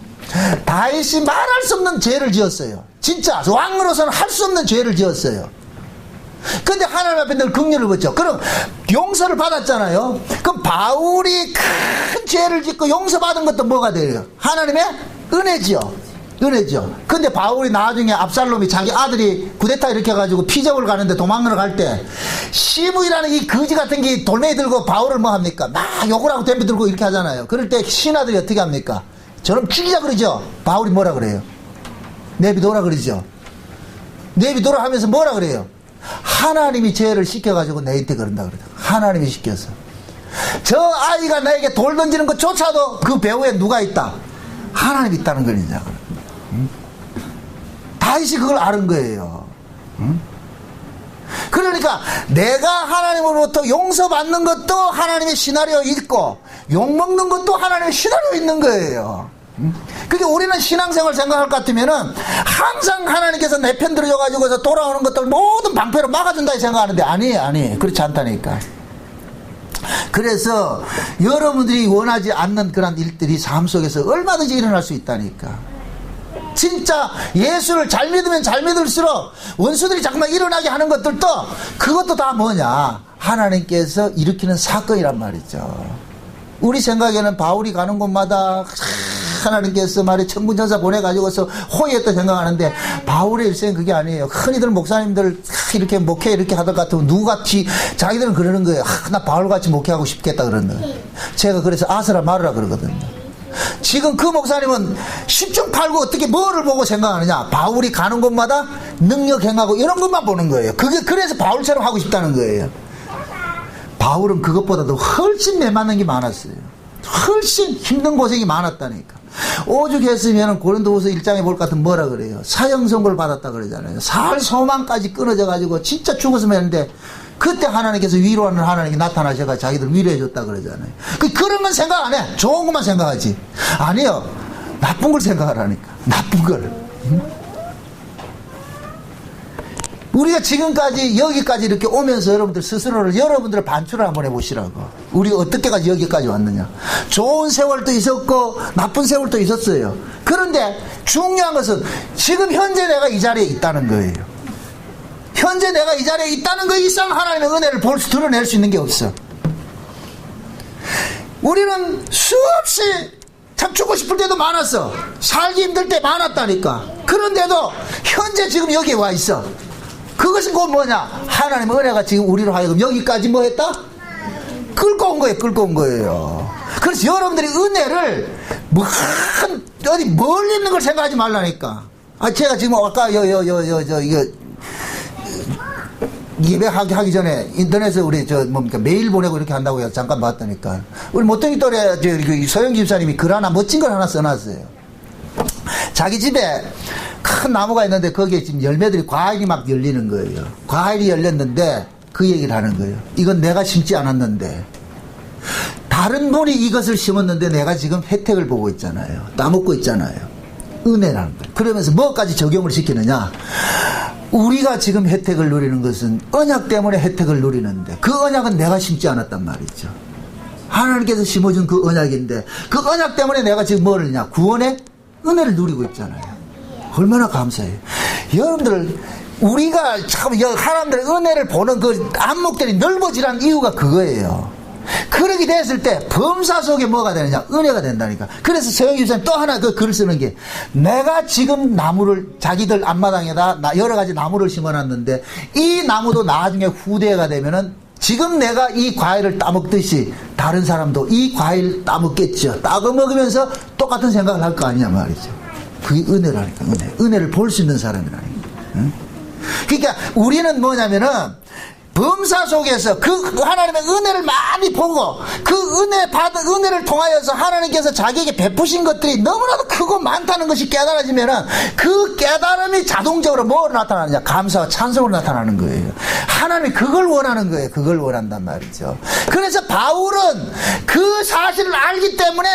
다윗이 말할 수 없는 죄를 지었어요. 진짜 왕으로서는 할 수 없는 죄를 지었어요. 근데 하나님 앞에 늘 긍휼을 받죠. 그럼 용서를 받았잖아요. 그럼 바울이 큰 죄를 짓고 용서받은 것도 뭐가 돼요? 하나님의 은혜지요. 은혜죠. 근데 바울이 나중에 압살롬이 자기 아들이 쿠데타 이렇게 해가지고 피적을 가는데 도망을 갈 때 시므이라는 이 거지 같은 게 돌멩이 들고 바울을 뭐 합니까? 막 욕을 하고 덤벼 들고 이렇게 하잖아요. 그럴 때 신하들이 어떻게 합니까? 저놈 죽이자 그러죠. 바울이 뭐라 그래요? 내비둬라 그러죠. 내비둬라 하면서 뭐라 그래요? 하나님이 죄를 시켜가지고 내한테 그런다 그러죠. 하나님이 시켜서. 저 아이가 나에게 돌 던지는 것조차도 그 배후에 누가 있다? 하나님이 있다는 거니까. 다윗이 그걸 아는 거예요. 그러니까 내가 하나님으로부터 용서받는 것도 하나님의 시나리오 있고 욕먹는 것도 하나님의 시나리오 있는 거예요. 그러니까 우리는 신앙생활 생각할 것 같으면은 항상 하나님께서 내 편 들어줘가지고 돌아오는 것들 모든 방패로 막아준다 생각하는데 아니에요. 그렇지 않다니까. 그래서 여러분들이 원하지 않는 그런 일들이 삶 속에서 얼마든지 일어날 수 있다니까. 진짜 예수를 잘 믿으면 잘 믿을수록 원수들이 자꾸만 일어나게 하는 것들도 그것도 다 뭐냐? 하나님께서 일으키는 사건이란 말이죠. 우리 생각에는 바울이 가는 곳마다 하나님께서 말이 천군천사 보내가지고서 호의했다 생각하는데 바울의 일생은 그게 아니에요. 흔히들 목사님들 이렇게 목회 이렇게 하들 같으면 누구같이 자기들은 그러는 거예요. 나 바울같이 목회하고 싶겠다 그러는 거예요. 제가 그래서 아스라 마르라 그러거든요. 지금 그 목사님은 10중 8구 어떻게 뭐를 보고 생각하느냐? 바울이 가는 곳마다 능력 행하고 이런 것만 보는 거예요. 그게 그래서 바울처럼 하고 싶다는 거예요. 바울은 그것보다도 훨씬 매맞는 게 많았어요. 훨씬 힘든 고생이 많았다니까. 오죽했으면 고린도후서 1장에 볼 것 같으면 뭐라 그래요? 사형 선고를 받았다 그러잖아요. 살 소망까지 끊어져 가지고 진짜 죽었으면 했는데 그때 하나님께서 위로하는 하나님이 나타나셔서 자기들 위로해 줬다 그러잖아요. 그런 건 생각 안 해. 좋은 것만 생각하지. 아니요. 나쁜 걸 생각하라니까. 나쁜 걸. 우리가 지금까지 여기까지 이렇게 오면서 여러분들 스스로를 여러분들을 반추를 한번 해보시라고. 우리가 어떻게까지 여기까지 왔느냐. 좋은 세월도 있었고 나쁜 세월도 있었어요. 그런데 중요한 것은 지금 현재 내가 이 자리에 있다는 거예요. 현재 내가 이 자리에 있다는 거 이상 하나님의 은혜를 드러낼 수 있는 게 없어. 우리는 수없이 참 죽고 싶을 때도 많았어. 살기 힘들 때 많았다니까. 그런데도 현재 지금 여기에 와 있어. 그것은 곧 뭐냐? 하나님의 은혜가 지금 우리로 하여금 여기까지 뭐 했다? 끌고 온 거예요. 끌고 온 거예요. 그래서 여러분들이 은혜를 어디 멀리 있는 걸 생각하지 말라니까. 제가 지금 아까 이거 예배하기 전에 인터넷에 우리 메일 보내고 이렇게 한다고 잠깐 봤다니까. 우리 모퉁이 또래 서영 집사님이 글 하나 멋진 걸 하나 써놨어요. 자기 집에 큰 나무가 있는데 거기에 지금 열매들이 과일이 막 열리는 거예요. 과일이 열렸는데 그 얘기를 하는 거예요. 이건 내가 심지 않았는데 다른 분이 이것을 심었는데 내가 지금 혜택을 보고 있잖아요. 따먹고 있잖아요. 은혜라는 거예요. 그러면서 뭐까지 적용을 시키느냐? 우리가 지금 혜택을 누리는 것은 언약 때문에 혜택을 누리는데 그 언약은 내가 심지 않았단 말이죠. 하나님께서 심어준 그 언약인데 그 언약 때문에 내가 지금 뭘 하느냐? 구원의 은혜를 누리고 있잖아요. 얼마나 감사해요. 여러분들 우리가 참 하나님들의 은혜를 보는 그 안목들이 넓어지라는 이유가 그거예요. 그렇게 됐을 때 범사 속에 뭐가 되느냐? 은혜가 된다니까. 그래서 서영 집사님 또 하나 그 글을 쓰는 게 내가 지금 나무를 자기들 앞마당에다 여러 가지 나무를 심어놨는데 이 나무도 나중에 후대가 되면은 지금 내가 이 과일을 따먹듯이 다른 사람도 이 과일 따먹겠죠. 따고 먹으면서 똑같은 생각을 할 거 아니냐 말이죠. 그게 은혜라니까. 은혜를 볼 수 있는 사람이라니까. 응? 그러니까 우리는 뭐냐면은 범사 속에서 그 하나님의 은혜를 많이 보고 그 은혜를 통하여서 하나님께서 자기에게 베푸신 것들이 너무나도 크고 많다는 것이 깨달아지면은 그 깨달음이 자동적으로 뭐로 나타나느냐? 감사와 찬송으로 나타나는 거예요. 하나님이 그걸 원하는 거예요. 그걸 원한단 말이죠. 그래서 바울은 그 사실을 알기 때문에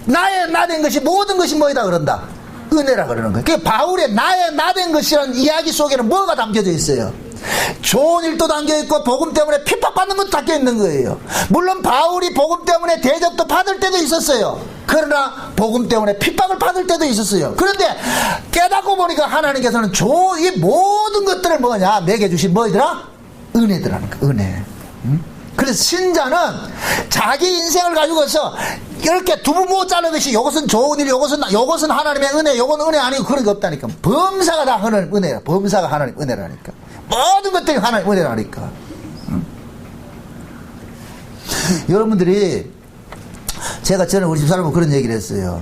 나의 나된 것이 모든 것이 뭐이다 그런다? 은혜라 그러는 거예요. 그 바울의 나의 나된 것이라는 이야기 속에는 뭐가 담겨져 있어요? 좋은 일도 담겨있고 복음 때문에 핍박받는 것도 담겨있는 거예요. 물론 바울이 복음 때문에 대접도 받을 때도 있었어요. 그러나 복음 때문에 핍박을 받을 때도 있었어요. 그런데 깨닫고 보니까 하나님께서는 이 모든 것들을 뭐냐? 내게 주신 뭐이더라? 은혜더라는 거야. 은혜. 응? 그래서 신자는 자기 인생을 가지고서 이렇게 두부 못 자르듯이 이것은 좋은 일, 이것은 하나님의 은혜, 이건 은혜 아니고 그런 게 없다니까. 범사가 다 하나님 은혜야. 범사가 하나님 은혜라니까. 모든 것들이 하나님 은혜라니까. 여러분들이 제가 전에 우리 집사람하고 그런 얘기를 했어요.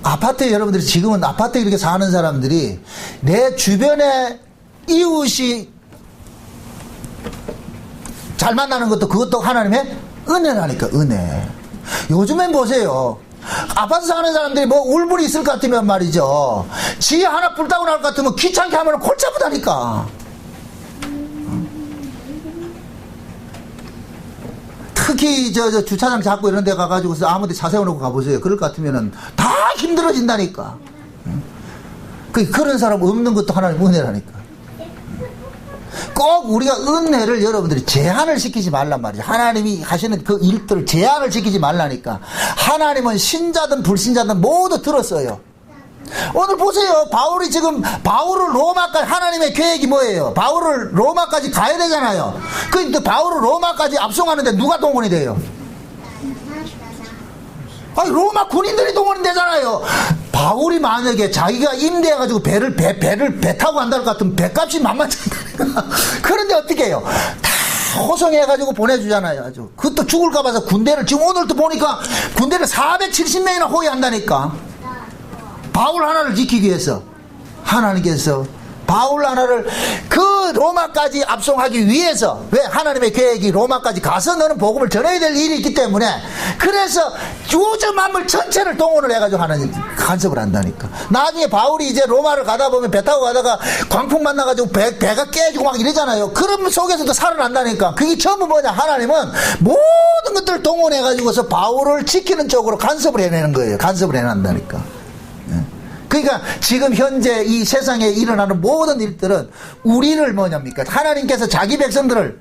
아파트에 여러분들이 지금은 아파트에 이렇게 사는 사람들이 내 주변에 이웃이 잘 만나는 것도 그것도 하나님의 은혜라니까. 은혜. 요즘엔 보세요. 아파트 사는 사람들이 뭐 울분이 있을 것 같으면 말이죠. 지 하나 불타고 나올 것 같으면 귀찮게 하면 골치 아프다니까. 특히 저 주차장 잡고 이런 데 가가지고서 아무 데 차 세워놓고 가보세요. 그럴 것 같으면은 다 힘들어진다니까. 그런 사람 없는 것도 하나님 은혜라니까. 꼭 우리가 은혜를 여러분들이 제한을 시키지 말란 말이죠. 하나님이 하시는 그 일들을 제한을 시키지 말라니까. 하나님은 신자든 불신자든 모두 들었어요. 오늘 보세요. 바울을 로마까지, 하나님의 계획이 뭐예요? 바울을 로마까지 가야 되잖아요. 근데 바울을 로마까지 압송하는데 누가 동원이 돼요? 아니, 로마 군인들이 동원이 되잖아요. 바울이 만약에 자기가 임대해가지고 배 타고 간다는 것 같으면 배값이 만만치 않다니까. 그런데 어떻게 해요? 다 호송해가지고 보내주잖아요. 아주. 그것도 죽을까 봐서 군대를, 지금 오늘도 보니까 군대를 470명이나 호위한다니까. 바울 하나를 지키기 위해서 하나님께서 바울 하나를 그 로마까지 압송하기 위해서, 왜? 하나님의 계획이 로마까지 가서 너는 복음을 전해야 될 일이 있기 때문에, 그래서 우주 만물 전체를 동원을 해가지고 하나님 간섭을 한다니까. 나중에 바울이 이제 로마를 가다 보면 배 타고 가다가 광풍 만나가지고 배가 깨지고 막 이러잖아요. 그런 속에서도 살아난다니까. 그게 전부 뭐냐? 하나님은 모든 것들을 동원해가지고서 바울을 지키는 쪽으로 간섭을 해내는 거예요. 간섭을 해낸다니까. 그러니까 지금 현재 이 세상에 일어나는 모든 일들은 우리를 뭐냐입니까? 하나님께서 자기 백성들을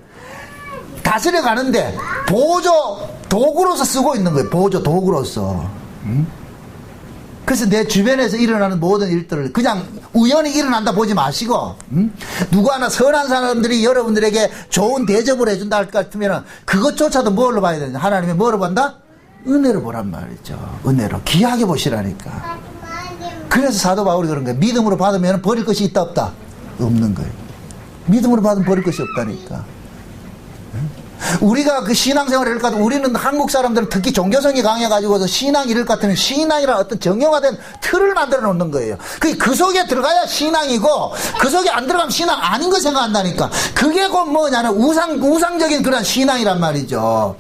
다스려 가는데 보조 도구로서 쓰고 있는 거예요. 보조 도구로서. 그래서 내 주변에서 일어나는 모든 일들을 그냥 우연히 일어난다 보지 마시고, 누구 하나 선한 사람들이 여러분들에게 좋은 대접을 해준다 할 것 같으면 그것조차도 뭘로 봐야 되냐? 하나님이 뭐로 본다? 은혜로 보란 말이죠. 은혜로. 귀하게 보시라니까. 그래서 사도 바울이 그런 거예요. 믿음으로 받으면 버릴 것이 있다 없다? 없는 거예요. 믿음으로 받으면 버릴 것이 없다니까. 우리가 그 신앙생활을 할 것 같으면, 우리는 한국 사람들은 특히 종교성이 강해가지고서 신앙 이럴 것 같으면 신앙이라는 어떤 정형화된 틀을 만들어 놓는 거예요. 그 속에 들어가야 신앙이고, 그 속에 안 들어가면 신앙 아닌 거 생각한다니까. 그게 곧 뭐냐면 우상적인 그런 신앙이란 말이죠.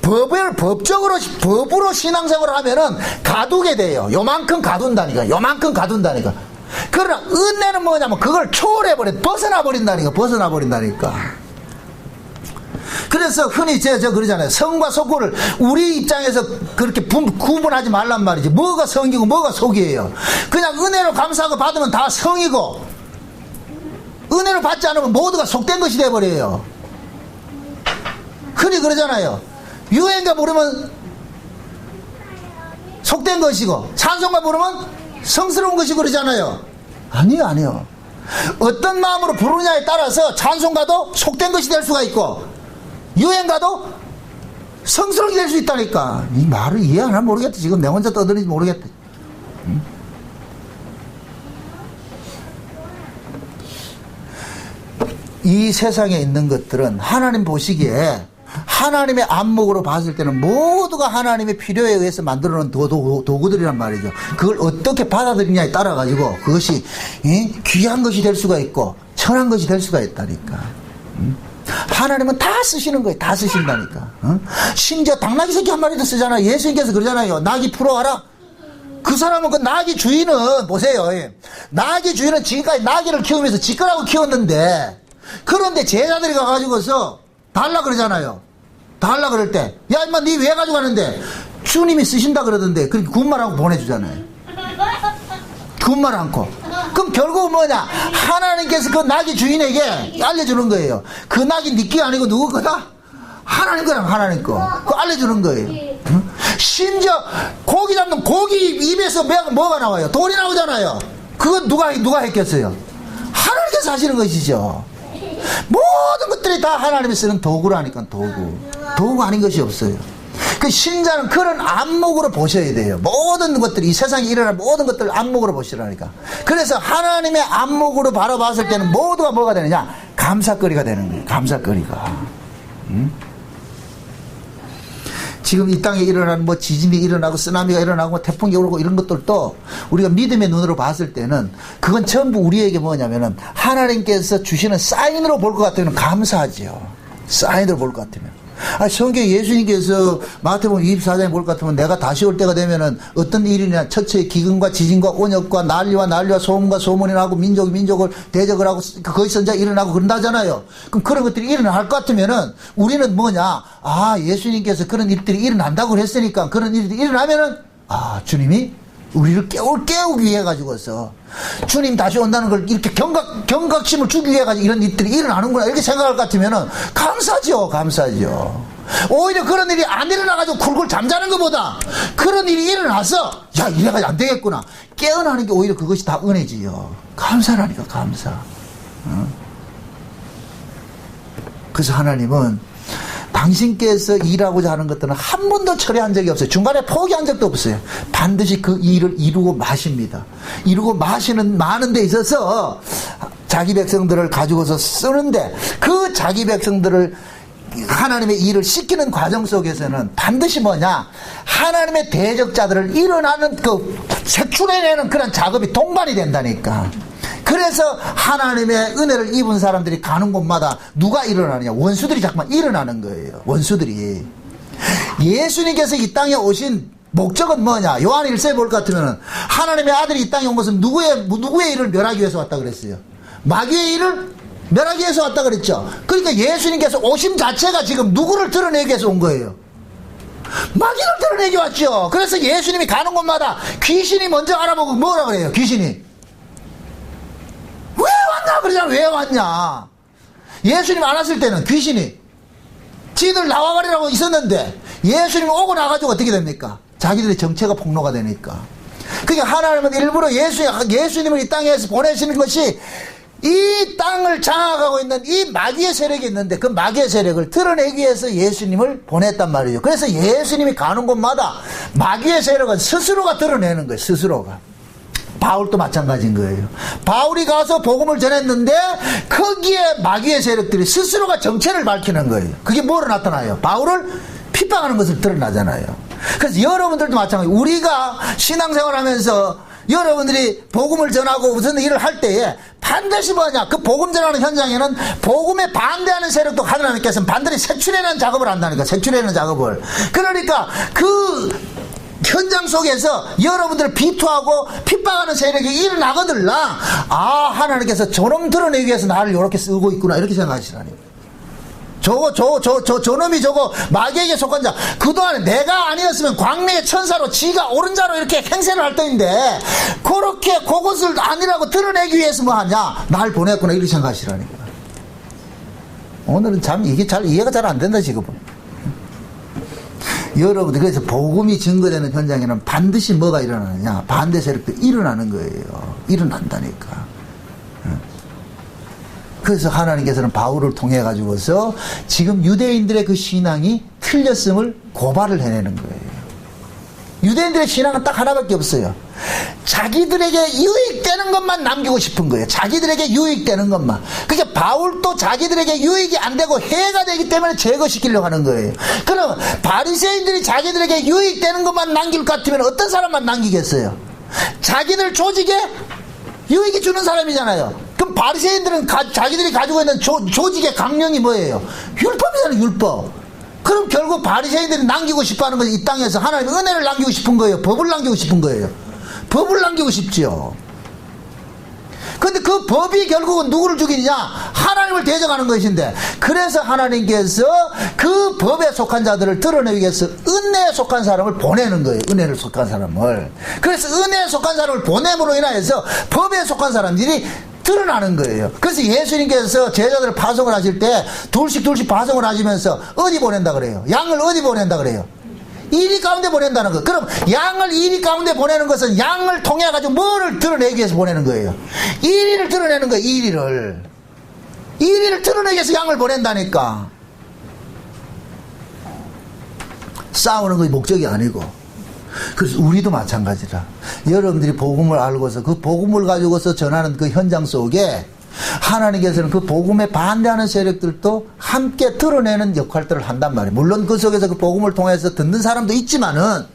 법으로 신앙생활을 하면은 가두게 돼요. 요만큼 가둔다니까. 그러나 은혜는 뭐냐면 그걸 벗어나 버린다니까. 그래서 흔히 그러잖아요. 성과 속구를 우리 입장에서 그렇게 구분하지 말란 말이지. 뭐가 성이고 뭐가 속이에요. 그냥 은혜로 감사하고 받으면 다 성이고, 은혜로 받지 않으면 모두가 속된 것이 돼버려요. 흔히 그러잖아요. 유행가 부르면 속된 것이고, 찬송가 부르면 성스러운 것이고 그러잖아요. 아니요. 어떤 마음으로 부르냐에 따라서 찬송가도 속된 것이 될 수가 있고, 유행가도 성스럽게 될 수 있다니까. 이 말을 이해 안 하면 모르겠다. 지금 내 혼자 떠드는지 모르겠다. 이 세상에 있는 것들은 하나님 보시기에, 하나님의 안목으로 봤을 때는 모두가 하나님의 필요에 의해서 만들어 놓은 도구들이란 말이죠. 그걸 어떻게 받아들이냐에 따라 가지고 그것이 귀한 것이 될 수가 있고 천한 것이 될 수가 있다니까. 하나님은 다 쓰시는 거예요. 다 쓰신다니까. 심지어 당나귀 새끼 한 마리도 쓰잖아요. 예수님께서 그러잖아요. 나귀 풀어와라. 그 사람은 그 나귀 주인은, 보세요. 나귀 주인은 지금까지 나귀를 키우면서 지 거라고 키웠는데, 그런데 제자들이 가가지고서 달라 그러잖아요. 달라 그럴 때, 야 임마 니 왜 가져가는데? 주님이 쓰신다 그러던데. 그렇게 군말하고 보내주잖아요. 군말 않고. 그럼 결국은 뭐냐? 하나님께서 그 나귀 주인에게 알려주는 거예요. 그 나귀 니 게 아니고 누구 거다? 하나님 거랑 하나님 거. 그거 알려주는 거예요. 심지어 고기 잡는 고기 입에서 뭐가 나와요? 돌이 나오잖아요. 그건 누가 했겠어요? 하나님께서 하시는 것이죠. 모든 것들이 다 하나님이 쓰는 도구라니까, 도구. 도구 아닌 것이 없어요. 그 신자는 그런 안목으로 보셔야 돼요. 모든 것들이, 이 세상에 일어날 모든 것들을 안목으로 보시라니까. 그래서 하나님의 안목으로 바라봤을 때는 모두가 뭐가 되느냐? 감사거리가 되는 거예요. 감사거리가. 지금 이 땅에 일어나는 뭐 지진이 일어나고 쓰나미가 일어나고 태풍이 오고 이런 것들도 우리가 믿음의 눈으로 봤을 때는 그건 전부 우리에게 뭐냐면은 하나님께서 주시는 사인으로 볼 것 같으면 감사하지요. 사인으로 볼 것 같으면. 성경에 예수님께서 마태복음 24장에 볼 것 같으면 내가 다시 올 때가 되면은 어떤 일이냐, 첫째 기근과 지진과 온역과 난리와 소문과 소문이 나고 민족이 민족을 대적을 하고 거기서 이제 일어나고 그런다잖아요. 그럼 그런 것들이 일어날 것 같으면은 우리는 뭐냐, 예수님께서 그런 일들이 일어난다고 했으니까 그런 일들이 일어나면은 주님이 우리를 깨우기 위해 가지고서 주님 다시 온다는 걸 이렇게 경각심을 주기 위해 가지고 이런 일들이 일어나는구나 이렇게 생각할 것 같으면은 감사죠. 오히려 그런 일이 안 일어나가지고 굴굴 잠자는 것보다 그런 일이 일어나서 이래가지고 안 되겠구나 깨어나는 게 오히려 그것이 다 은혜지요. 감사라니까, 감사. 그래서 하나님은 당신께서 일하고자 하는 것들은 한 번도 철회한 적이 없어요. 중간에 포기한 적도 없어요. 반드시 그 일을 이루고 마십니다. 이루고 마는 데 있어서 자기 백성들을 가지고서 쓰는데 그 자기 백성들을 하나님의 일을 시키는 과정 속에서는 반드시 뭐냐, 하나님의 대적자들을 일어나는 색출해내는 그런 작업이 동반이 된다니까. 그래서 하나님의 은혜를 입은 사람들이 가는 곳마다 누가 일어나느냐, 원수들이 자꾸만 일어나는 거예요. 원수들이. 예수님께서 이 땅에 오신 목적은 뭐냐, 요한 1세에 볼 것 같으면 하나님의 아들이 이 땅에 온 것은 누구의 일을 멸하기 위해서 왔다 그랬어요? 마귀의 일을 멸하기 위해서 왔다 그랬죠. 그러니까 예수님께서 오심 자체가 지금 누구를 드러내기 위해서 온 거예요? 마귀를 드러내기 왔죠. 그래서 예수님이 가는 곳마다 귀신이 먼저 알아보고 뭐라 그래요? 귀신이 왜 왔냐 그러잖아. 왜 왔냐. 예수님 안 왔을 때는 귀신이 지들 나와버리라고 있었는데 예수님 오고 나가지고 어떻게 됩니까? 자기들의 정체가 폭로가 되니까. 그러니까 하나님은 일부러 예수님을 이 땅에서 보내시는 것이 이 땅을 장악하고 있는 이 마귀의 세력이 있는데 그 마귀의 세력을 드러내기 위해서 예수님을 보냈단 말이에요. 그래서 예수님이 가는 곳마다 마귀의 세력은 스스로가 드러내는 거예요. 스스로가. 바울도 마찬가지인 거예요. 바울이 가서 복음을 전했는데 거기에 마귀의 세력들이 스스로가 정체를 밝히는 거예요. 그게 뭐로 나타나요? 바울을 핍박하는 것을 드러나잖아요. 그래서 여러분들도 마찬가지예요. 우리가 신앙생활하면서 여러분들이 복음을 전하고 무슨 일을 할 때에 반드시 뭐냐, 그 복음 전하는 현장에는 복음에 반대하는 세력도 하나님께서는 반드시 색출해내는 작업을 한다니까. 색출해내는 작업을. 그러니까 그 현장 속에서 여러분들을 비토하고 핍박하는 세력이 일어나거들라, 하나님께서 저놈 드러내기 위해서 나를 이렇게 쓰고 있구나 이렇게 생각하시라니. 저놈이 저거 마귀에게 속한 자, 그동안에 내가 아니었으면 광명의 천사로 지가 옳은 자로 이렇게 행세를 할 터인데 그렇게 그것을 아니라고 드러내기 위해서 뭐 하냐, 날 보냈구나 이렇게 생각하시라니까. 오늘은 참 이게 이해가 잘 안 된다 지금은. 여러분들, 그래서 복음이 증거되는 현장에는 반드시 뭐가 일어나느냐, 반대 세력도 일어나는 거예요. 일어난다니까. 그래서 하나님께서는 바울을 통해 가지고서 지금 유대인들의 그 신앙이 틀렸음을 고발을 해내는 거예요. 유대인들의 신앙은 딱 하나밖에 없어요. 자기들에게 유익되는 것만 남기고 싶은 거예요. 자기들에게 유익되는 것만. 그러니까 바울도 자기들에게 유익이 안 되고 해가 되기 때문에 제거시키려고 하는 거예요. 그럼 바리새인들이 자기들에게 유익되는 것만 남길 것 같으면 어떤 사람만 남기겠어요? 자기들 조직에 유익이 주는 사람이잖아요. 그럼 바리새인들은 자기들이 가지고 있는 조직의 강령이 뭐예요? 율법이잖아요. 율법. 그럼 결국 바리새인들이 남기고 싶어하는 것이 이 땅에서 하나님의 은혜를 남기고 싶은 거예요? 법을 남기고 싶은 거예요? 법을 남기고 싶지요. 근데 그 법이 결국은 누구를 죽이느냐? 하나님을 대적하는 것인데, 그래서 하나님께서 그 법에 속한 자들을 드러내기 위해서 은혜에 속한 사람을 보내는 거예요. 은혜를 속한 사람을. 그래서 은혜에 속한 사람을 보냄으로 인하여서 법에 속한 사람들이 드러나는 거예요. 그래서 예수님께서 제자들을 파송을 하실 때 둘씩 파송을 하시면서 어디 보낸다 그래요? 양을 어디 보낸다 그래요? 이리 가운데 보낸다는 거. 그럼 양을 이리 가운데 보내는 것은 양을 통해 가지고 뭐를 드러내기 위해서 보내는 거예요? 이리를 드러내는 거예요. 이리를. 일을 드러내기 위해서 양을 보낸다니까. 싸우는 것이 목적이 아니고. 그래서 우리도 마찬가지라. 여러분들이 복음을 알고서 그 복음을 가지고서 전하는 그 현장 속에 하나님께서는 그 복음에 반대하는 세력들도 함께 드러내는 역할들을 한단 말이에요. 물론 그 속에서 그 복음을 통해서 듣는 사람도 있지만은,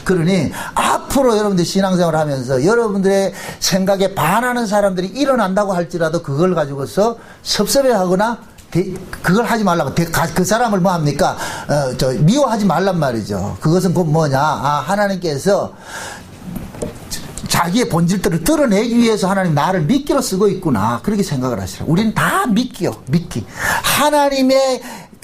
그러니 앞으로 여러분들 신앙생활을 하면서 여러분들의 생각에 반하는 사람들이 일어난다고 할지라도 그걸 가지고서 섭섭해하거나 그걸 하지 말라고 그 사람을 뭐 합니까? 미워하지 말란 말이죠. 그것은 곧 뭐냐? 하나님께서 자기의 본질들을 드러내기 위해서 하나님 나를 미끼로 쓰고 있구나. 그렇게 생각을 하시라. 우리는 다 미끼요. 미끼.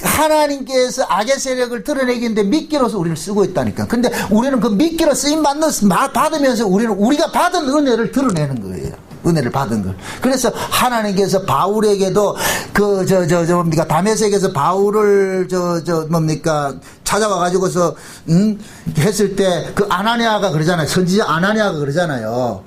하나님께서 악의 세력을 드러내기인데 미끼로서 우리를 쓰고 있다니까. 근데 우리는 그 미끼로 쓰임 받으면서 우리가 받은 은혜를 드러내는 거예요. 은혜를 받은 걸. 그래서 하나님께서 바울에게도 뭡니까? 다메섹에서 바울을 찾아와 가지고서 했을 때 그 아나니아가 그러잖아요. 선지자 아나니아가 그러잖아요.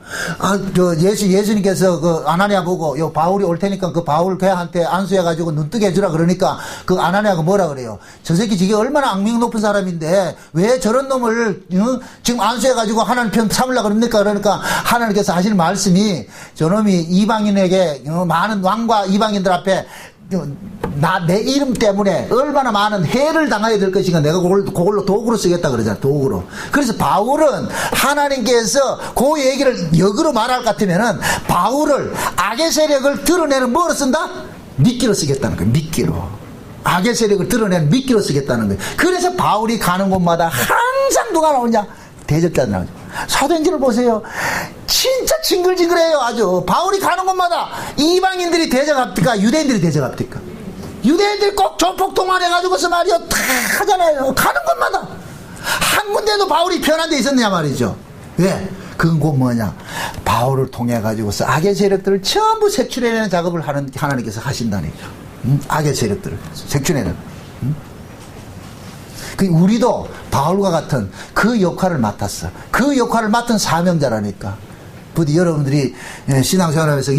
예수님께서 그 아나니아 보고 요 바울이 올 테니까 그 바울 걔한테 안수해 가지고 눈 뜨게 해주라 그러니까 그 아나니아가 뭐라 그래요? 저 새끼 저게 얼마나 악명 높은 사람인데 왜 저런 놈을 지금 안수해 가지고 하나님 편 삼으려고 그럽니까? 그러니까 하나님께서 하시는 말씀이 저놈이 이방인에게 많은 왕과 이방인들 앞에 내 이름 때문에 얼마나 많은 해를 당하게 될 것인가 내가 그걸로 도구로 쓰겠다 그러잖아. 도구로. 그래서 바울은 하나님께서 그 얘기를 역으로 말할 것 같으면은 바울을 악의 세력을 드러내는 뭐로 쓴다? 미끼로 쓰겠다는 거예요. 미끼로. 악의 세력을 드러내는 미끼로 쓰겠다는 거예요. 그래서 바울이 가는 곳마다 항상 누가 나오냐? 대적자들 나오죠. 사도행전을 보세요. 진짜 징글징글해요. 아주. 바울이 가는 곳마다 이방인들이 대적합니까? 유대인들이 대적합니까? 유대인들이 꼭 조폭동원 해가지고서 말이요 다 하잖아요. 가는 곳마다 한 군데도 바울이 편한 데 있었냐 말이죠. 왜? 그건 뭐냐? 바울을 통해 가지고서 악의 세력들을 전부 색출해내는 작업을 하나님께서 하신다니까. 악의 세력들을 색출해내는. 우리도 바울과 같은 그 역할을 맡았어. 그 역할을 맡은 사명자라니까. 부디 여러분들이 신앙생활하면서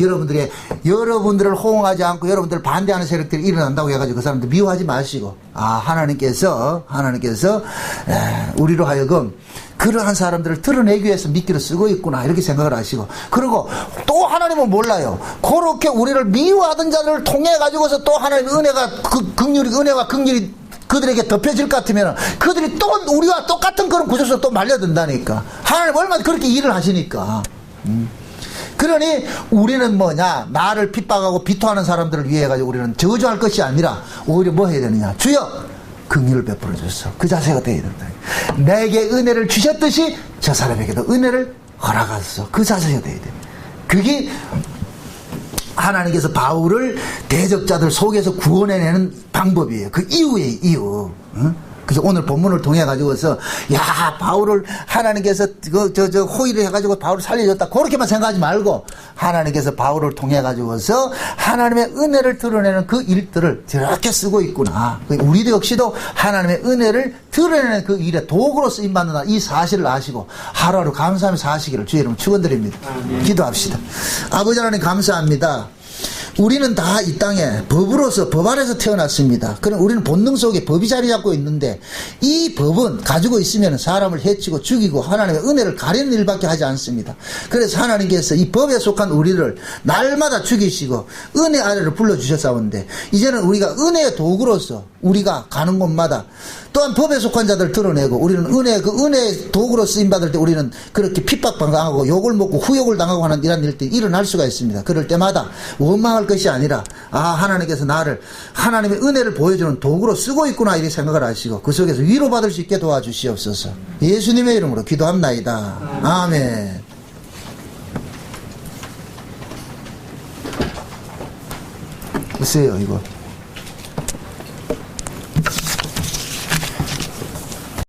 여러분들을 호응하지 않고 여러분들을 반대하는 세력들이 일어난다고 해가지고 그 사람들 미워하지 마시고, 하나님께서 우리로 하여금 그러한 사람들을 드러내기 위해서 미끼로 쓰고 있구나 이렇게 생각을 하시고, 그리고 또 하나님은 몰라요. 그렇게 우리를 미워하던 자들을 통해 가지고서 또 하나님의 은혜와 긍휼이 그들에게 덮여질 것 같으면 그들이 또 우리와 똑같은 그런 구조에서 또 말려든다니까. 하나님 얼마나 그렇게 일을 하시니까. 그러니 우리는 뭐냐? 나를 핍박하고 비토하는 사람들을 위해 가지고 우리는 저주할 것이 아니라 오히려 뭐 해야 되느냐? 주여 긍휼을 베풀어 주소서. 그 자세가 되어야 된다. 내게 은혜를 주셨듯이 저 사람에게도 은혜를 허락하소서. 그 자세가 되어야 돼. 그게 하나님께서 바울을 대적자들 속에서 구원해내는 방법이에요. 그 이유예요, 이유. 그래서 오늘 본문을 통해 가지고서 바울을 하나님께서 호의를 해가지고 바울을 살려줬다 그렇게만 생각하지 말고 하나님께서 바울을 통해 가지고서 하나님의 은혜를 드러내는 그 일들을 저렇게 쓰고 있구나. 우리도 역시도 하나님의 은혜를 드러내는 그 일에 도구로 쓰임받는다 이 사실을 아시고 하루하루 감사하며 사시기를 주의 이름으로 축원드립니다. 기도합시다. 아버지 하나님 감사합니다. 우리는 다 이 땅에 법 아래서 태어났습니다. 그럼 우리는 본능 속에 법이 자리 잡고 있는데 이 법은 가지고 있으면 사람을 해치고 죽이고 하나님의 은혜를 가리는 일밖에 하지 않습니다. 그래서 하나님께서 이 법에 속한 우리를 날마다 죽이시고 은혜 아래로 불러주셨사온데 이제는 우리가 은혜의 도구로서 우리가 가는 곳마다 또한 법에 속한 자들을 드러내고 우리는 은혜의 도구로 쓰임받을 때 우리는 그렇게 핍박당하고 욕을 먹고 후욕을 당하고 하는 이런 일들이 일어날 수가 있습니다. 그럴 때마다 원망할 것이 아니라 하나님께서 나를 하나님의 은혜를 보여주는 도구로 쓰고 있구나 이렇게 생각을 하시고 그 속에서 위로받을 수 있게 도와주시옵소서. 예수님의 이름으로 기도합나이다. 아멘. 글쎄요 이거